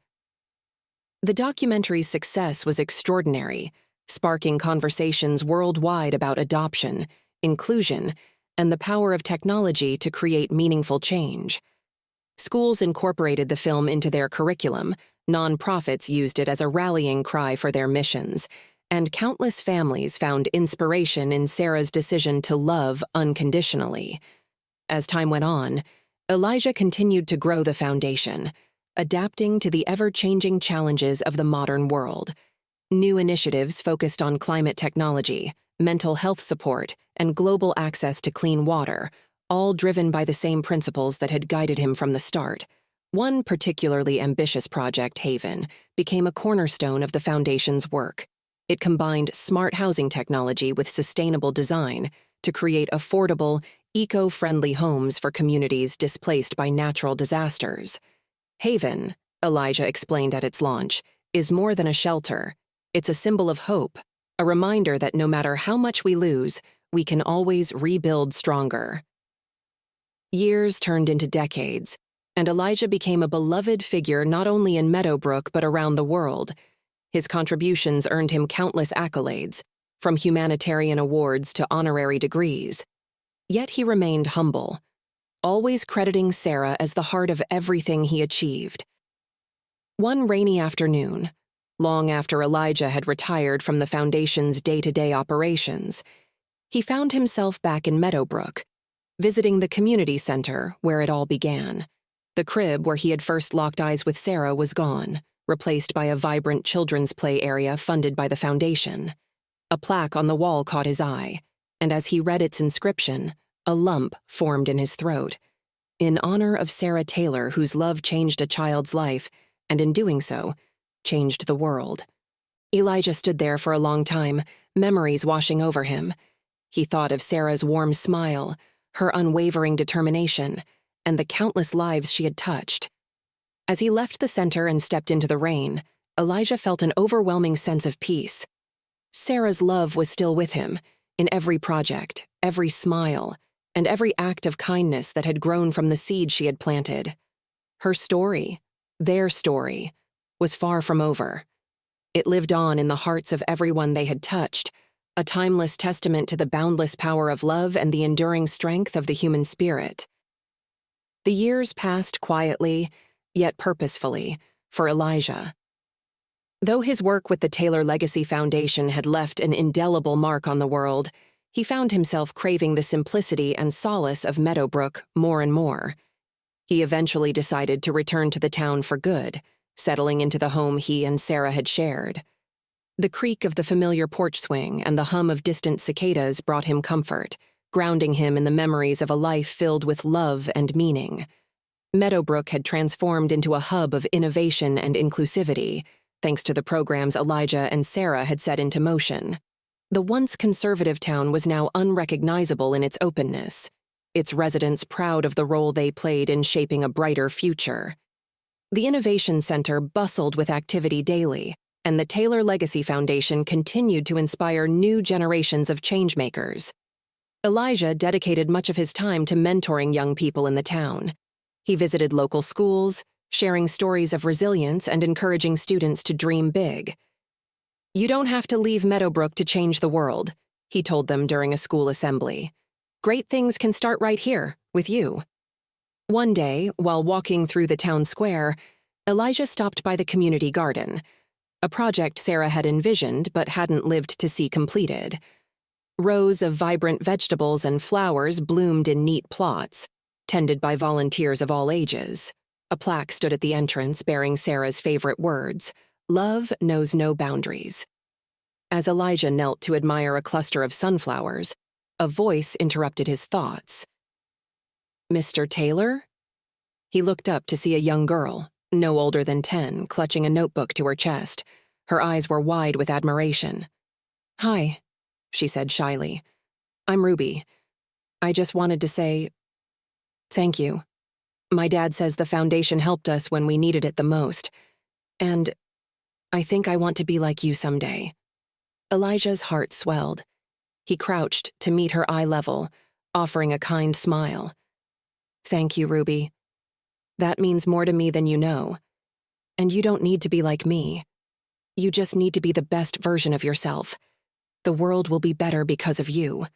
The documentary's success was extraordinary, sparking conversations worldwide about adoption, inclusion, and the power of technology to create meaningful change. Schools incorporated the film into their curriculum, nonprofits used it as a rallying cry for their missions, and countless families found inspiration in Sarah's decision to love unconditionally. As time went on, Elijah continued to grow the foundation, adapting to the ever-changing challenges of the modern world. New initiatives focused on climate technology, mental health support, and global access to clean water, all driven by the same principles that had guided him from the start. One particularly ambitious project, Haven, became a cornerstone of the foundation's work. It combined smart housing technology with sustainable design to create affordable, eco-friendly homes for communities displaced by natural disasters. Haven, Elijah explained at its launch, is more than a shelter. It's a symbol of hope, a reminder that no matter how much we lose, we can always rebuild stronger. Years turned into decades, and Elijah became a beloved figure not only in Meadowbrook but around the world. His contributions earned him countless accolades, from humanitarian awards to honorary degrees. Yet he remained humble, always crediting Sarah as the heart of everything he achieved. One rainy afternoon, long after Elijah had retired from the foundation's day-to-day operations, he found himself back in Meadowbrook, visiting the community center where it all began. The crib where he had first locked eyes with Sarah was gone, replaced by a vibrant children's play area funded by the foundation. A plaque on the wall caught his eye, and as he read its inscription, a lump formed in his throat. In honor of Sarah Taylor, whose love changed a child's life, and in doing so, changed the world. Elijah stood there for a long time, memories washing over him. He thought of Sarah's warm smile, her unwavering determination, and the countless lives she had touched. As he left the center and stepped into the rain, Elijah felt an overwhelming sense of peace. Sarah's love was still with him, in every project, every smile, and every act of kindness that had grown from the seed she had planted. Her story, their story, was far from over. It lived on in the hearts of everyone they had touched, a timeless testament to the boundless power of love and the enduring strength of the human spirit. The years passed quietly, yet purposefully, for Elijah. Though his work with the Taylor Legacy Foundation had left an indelible mark on the world, he found himself craving the simplicity and solace of Meadowbrook more and more. He eventually decided to return to the town for good, settling into the home he and Sarah had shared. The creak of the familiar porch swing and the hum of distant cicadas brought him comfort, grounding him in the memories of a life filled with love and meaning. Meadowbrook had transformed into a hub of innovation and inclusivity, thanks to the programs Elijah and Sarah had set into motion. The once conservative town was now unrecognizable in its openness, its residents proud of the role they played in shaping a brighter future. The Innovation Center bustled with activity daily, and the Taylor Legacy Foundation continued to inspire new generations of changemakers. Elijah dedicated much of his time to mentoring young people in the town. He visited local schools, sharing stories of resilience and encouraging students to dream big. "You don't have to leave Meadowbrook to change the world," he told them during a school assembly. "Great things can start right here, with you." One day, while walking through the town square, Elijah stopped by the community garden, a project Sarah had envisioned but hadn't lived to see completed. Rows of vibrant vegetables and flowers bloomed in neat plots, tended by volunteers of all ages. A plaque stood at the entrance bearing Sarah's favorite words, "Love knows no boundaries." As Elijah knelt to admire a cluster of sunflowers, a voice interrupted his thoughts. "Mr. Taylor?" He looked up to see a young girl, no older than 10, clutching a notebook to her chest. Her eyes were wide with admiration. "Hi," she said shyly. "I'm Ruby. I just wanted to say thank you. My dad says the foundation helped us when we needed it the most, and I think I want to be like you someday." Elijah's heart swelled. He crouched to meet her eye level, offering a kind smile. "Thank you, Ruby. That means more to me than you know. And you don't need to be like me. You just need to be the best version of yourself. The world will be better because of you."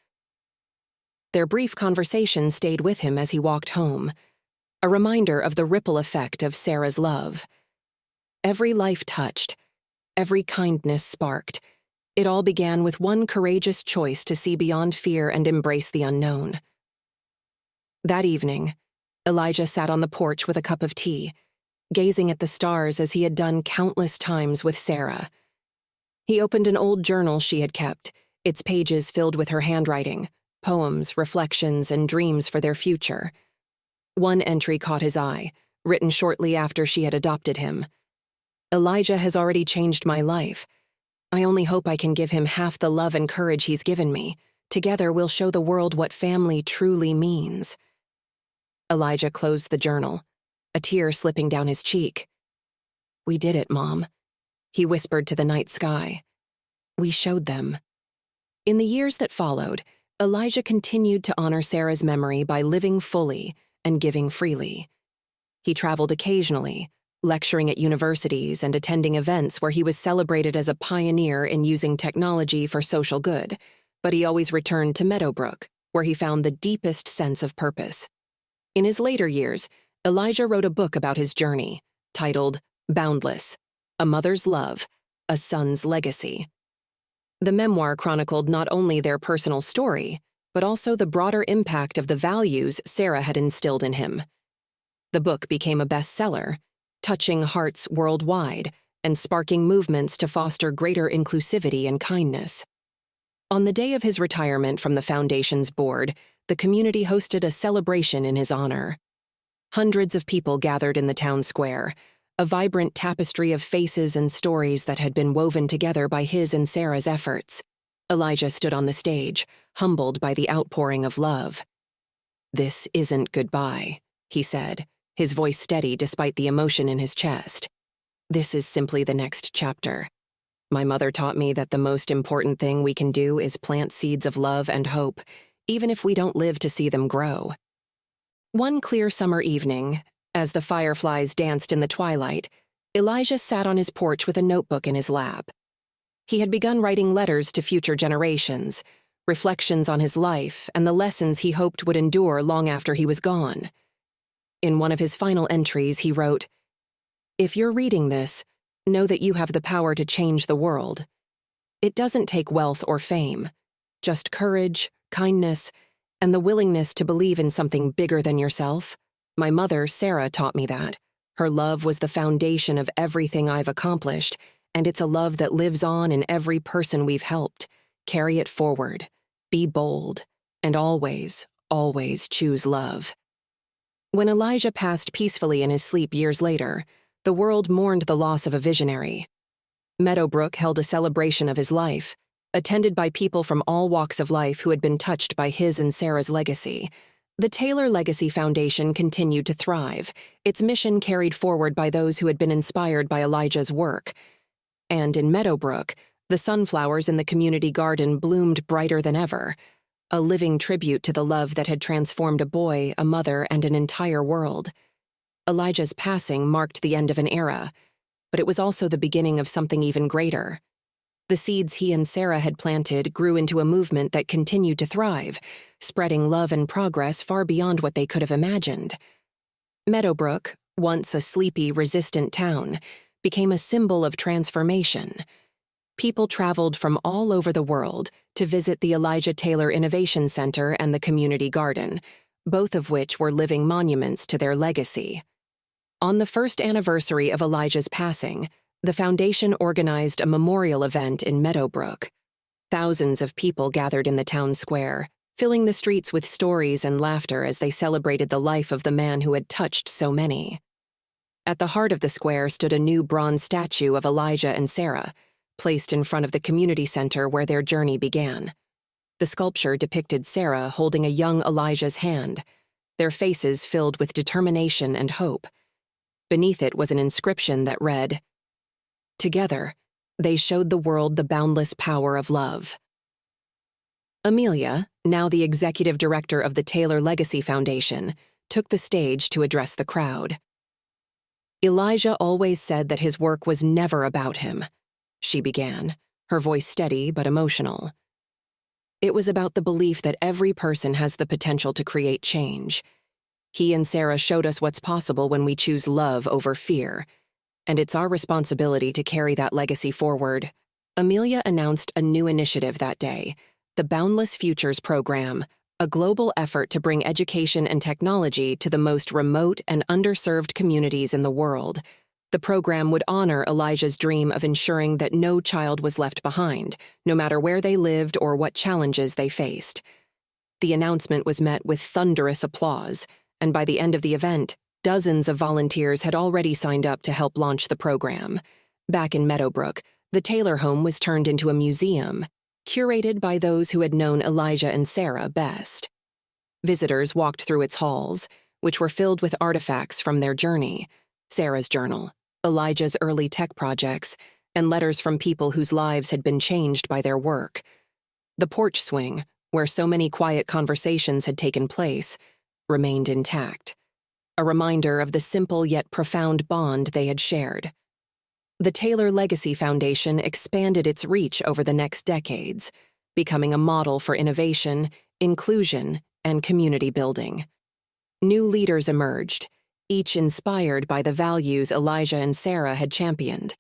Their brief conversation stayed with him as he walked home, a reminder of the ripple effect of Sarah's love. Every life touched, every kindness sparked. It all began with one courageous choice to see beyond fear and embrace the unknown. That evening, Elijah sat on the porch with a cup of tea, gazing at the stars as he had done countless times with Sarah. He opened an old journal she had kept, its pages filled with her handwriting, poems, reflections, and dreams for their future. One entry caught his eye, written shortly after she had adopted him. "Elijah has already changed my life. I only hope I can give him half the love and courage he's given me. Together we'll show the world what family truly means." Elijah closed the journal, a tear slipping down his cheek. "We did it, Mom," he whispered to the night sky. "We showed them." In the years that followed, Elijah continued to honor Sarah's memory by living fully and giving freely. He traveled occasionally, lecturing at universities and attending events where he was celebrated as a pioneer in using technology for social good, but he always returned to Meadowbrook, where he found the deepest sense of purpose. In his later years, Elijah wrote a book about his journey, titled Boundless: A Mother's Love, a Son's Legacy. The memoir chronicled not only their personal story, but also the broader impact of the values Sarah had instilled in him. The book became a bestseller, touching hearts worldwide and sparking movements to foster greater inclusivity and kindness. On the day of his retirement from the Foundation's board, the community hosted a celebration in his honor. Hundreds of people gathered in the town square, a vibrant tapestry of faces and stories that had been woven together by his and Sarah's efforts. Elijah stood on the stage, humbled by the outpouring of love. "This isn't goodbye," he said, his voice steady despite the emotion in his chest. "This is simply the next chapter. My mother taught me that the most important thing we can do is plant seeds of love and hope, even if we don't live to see them grow." One clear summer evening, as the fireflies danced in the twilight, Elijah sat on his porch with a notebook in his lap. He had begun writing letters to future generations, reflections on his life and the lessons he hoped would endure long after he was gone. In one of his final entries, he wrote, "If you're reading this, know that you have the power to change the world. It doesn't take wealth or fame. just courage, kindness, and the willingness to believe in something bigger than yourself. My mother, Sarah, taught me that. Her love was the foundation of everything I've accomplished, and it's a love that lives on in every person we've helped. Carry it forward. Be bold. And always, always choose love. When Elijah passed peacefully in his sleep years later, the world mourned the loss of a visionary. Meadowbrook held a celebration of his life, attended by people from all walks of life who had been touched by his and Sarah's legacy. The Taylor Legacy Foundation continued to thrive, its mission carried forward by those who had been inspired by Elijah's work. And in Meadowbrook, the sunflowers in the community garden bloomed brighter than ever, a living tribute to the love that had transformed a boy, a mother, and an entire world. Elijah's passing marked the end of an era, but it was also the beginning of something even greater. The seeds he and Sarah had planted grew into a movement that continued to thrive, spreading love and progress far beyond what they could have imagined. Meadowbrook, once a sleepy, resistant town, became a symbol of transformation. People traveled from all over the world to visit the Elijah Taylor Innovation Center and the community garden, both of which were living monuments to their legacy. On the first anniversary of Elijah's passing, the foundation organized a memorial event in Meadowbrook. Thousands of people gathered in the town square, filling the streets with stories and laughter as they celebrated the life of the man who had touched so many. At the heart of the square stood a new bronze statue of Elijah and Sarah, placed in front of the community center where their journey began. The sculpture depicted Sarah holding a young Elijah's hand, their faces filled with determination and hope. Beneath it was an inscription that read, "Together, they showed the world the boundless power of love." Amelia, now the executive director of the Taylor Legacy Foundation, took the stage to address the crowd. "Elijah always said that his work was never about him," she began, her voice steady but emotional. "It was about the belief that every person has the potential to create change. He and Sarah showed us what's possible when we choose love over fear, and it's our responsibility to carry that legacy forward." Amelia announced a new initiative that day, the Boundless Futures Program, a global effort to bring education and technology to the most remote and underserved communities in the world. The program would honor Elijah's dream of ensuring that no child was left behind, no matter where they lived or what challenges they faced. The announcement was met with thunderous applause, and by the end of the event, dozens of volunteers had already signed up to help launch the program. Back in Meadowbrook, the Taylor home was turned into a museum, curated by those who had known Elijah and Sarah best. Visitors walked through its halls, which were filled with artifacts from their journey: Sarah's journal, Elijah's early tech projects, and letters from people whose lives had been changed by their work. The porch swing, where so many quiet conversations had taken place, remained intact, a reminder of the simple yet profound bond they had shared. The Taylor Legacy Foundation expanded its reach over the next decades, becoming a model for innovation, inclusion, and community building. New leaders emerged, each inspired by the values Elijah and Sarah had championed.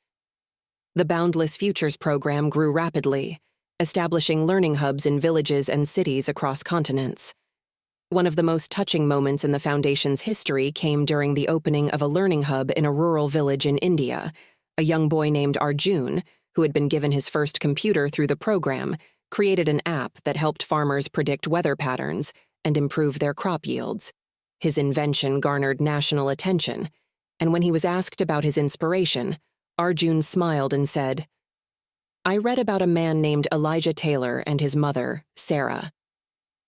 The Boundless Futures program grew rapidly, establishing learning hubs in villages and cities across continents. One of the most touching moments in the Foundation's history came during the opening of a learning hub in a rural village in India. A young boy named Arjun, who had been given his first computer through the program, created an app that helped farmers predict weather patterns and improve their crop yields. His invention garnered national attention, and when he was asked about his inspiration, Arjun smiled and said, "I read about a man named Elijah Taylor and his mother, Sarah.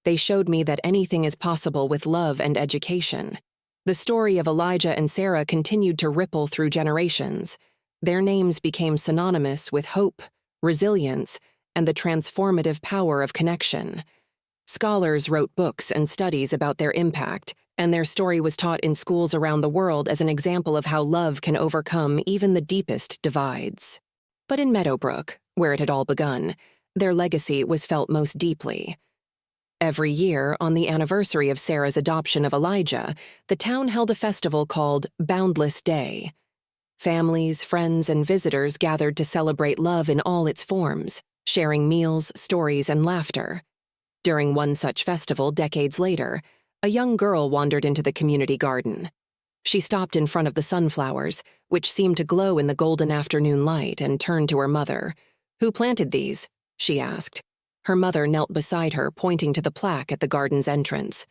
They showed me that anything is possible with love and education." The story of Elijah and Sarah continued to ripple through generations. Their names became synonymous with hope, resilience, and the transformative power of connection. Scholars wrote books and studies about their impact, and their story was taught in schools around the world as an example of how love can overcome even the deepest divides. But in Meadowbrook, where it had all begun, their legacy was felt most deeply. Every year, on the anniversary of Sarah's adoption of Elijah, the town held a festival called Boundless Day. Families, friends, and visitors gathered to celebrate love in all its forms. sharing meals, stories, and laughter. During one such festival decades later, a young girl wandered into the community garden. She stopped in front of the sunflowers, which seemed to glow in the golden afternoon light, and turned to her mother. "Who planted these?" she asked. Her mother knelt beside her, pointing to the plaque at the garden's entrance.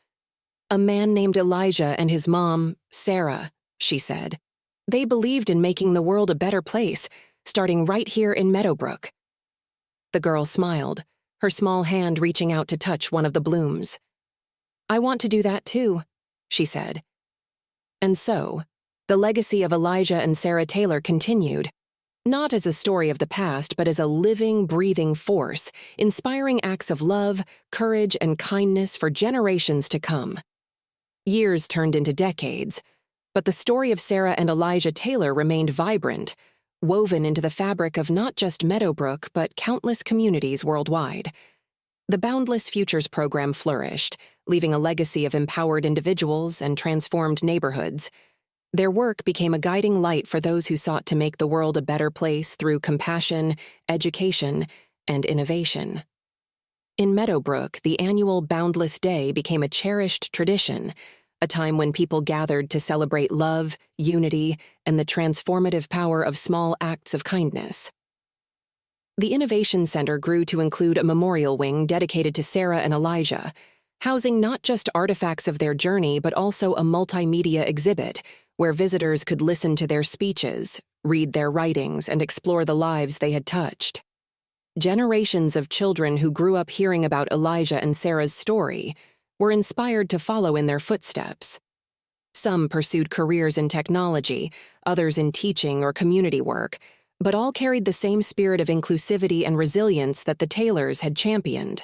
"A man named Elijah and his mom, Sarah," she said. "They believed in making the world a better place, starting right here in Meadowbrook." The girl smiled, her small hand reaching out to touch one of the blooms. "I want to do that too," she said. And so, the legacy of Elijah and Sarah Taylor continued, not as a story of the past, but as a living, breathing force, inspiring acts of love, courage, and kindness for generations to come. Years turned into decades, but the story of Sarah and Elijah Taylor remained vibrant, woven into the fabric of not just Meadowbrook, but countless communities worldwide. The Boundless Futures program flourished, leaving a legacy of empowered individuals and transformed neighborhoods. Their work became a guiding light for those who sought to make the world a better place through compassion, education, and innovation. In Meadowbrook, the annual Boundless Day became a cherished tradition, a time when people gathered to celebrate love, unity, and the transformative power of small acts of kindness. The Innovation Center grew to include a memorial wing dedicated to Sarah and Elijah, housing not just artifacts of their journey but also a multimedia exhibit where visitors could listen to their speeches, read their writings, and explore the lives they had touched. Generations of children who grew up hearing about Elijah and Sarah's story were inspired to follow in their footsteps. Some pursued careers in technology, others in teaching or community work, but all carried the same spirit of inclusivity and resilience that the Taylors had championed.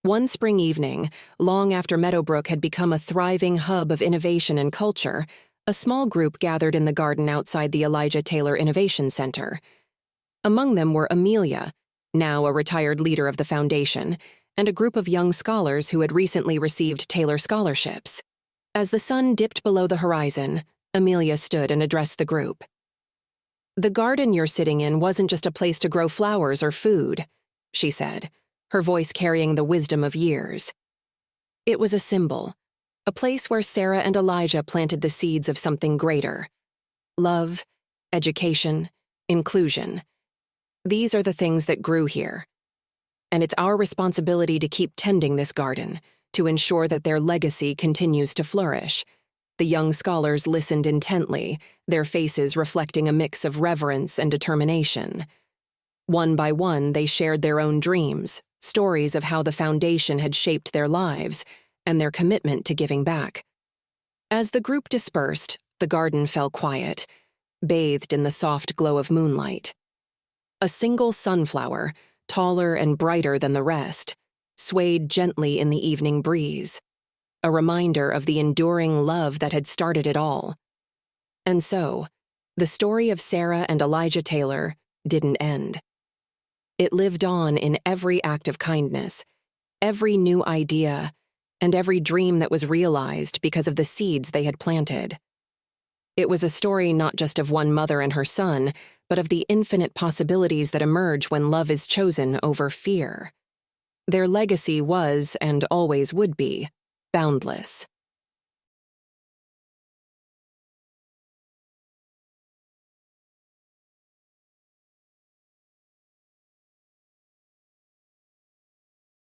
One spring evening, long after Meadowbrook had become a thriving hub of innovation and culture, a small group gathered in the garden outside the Elijah Taylor Innovation Center. Among them were Amelia, now a retired leader of the foundation, and a group of young scholars who had recently received Taylor scholarships. As the sun dipped below the horizon, Amelia stood and addressed the group. "The garden you're sitting in wasn't just a place to grow flowers or food," she said, her voice carrying the wisdom of years. "It was a symbol, a place where Sarah and Elijah planted the seeds of something greater. Love, education, inclusion. These are the things that grew here. And it's our responsibility to keep tending this garden, to ensure that their legacy continues to flourish." The young scholars listened intently, their faces reflecting a mix of reverence and determination. One by one, they shared their own dreams, stories of how the foundation had shaped their lives, and their commitment to giving back. As the group dispersed, the garden fell quiet, bathed in the soft glow of moonlight. A single sunflower, taller and brighter than the rest, swayed gently in the evening breeze, a reminder of the enduring love that had started it all. And so, the story of Sarah and Elijah Taylor didn't end. It lived on in every act of kindness, every new idea, and every dream that was realized because of the seeds they had planted. It was a story not just of one mother and her son, but of the infinite possibilities that emerge when love is chosen over fear. Their legacy was, and always would be, boundless.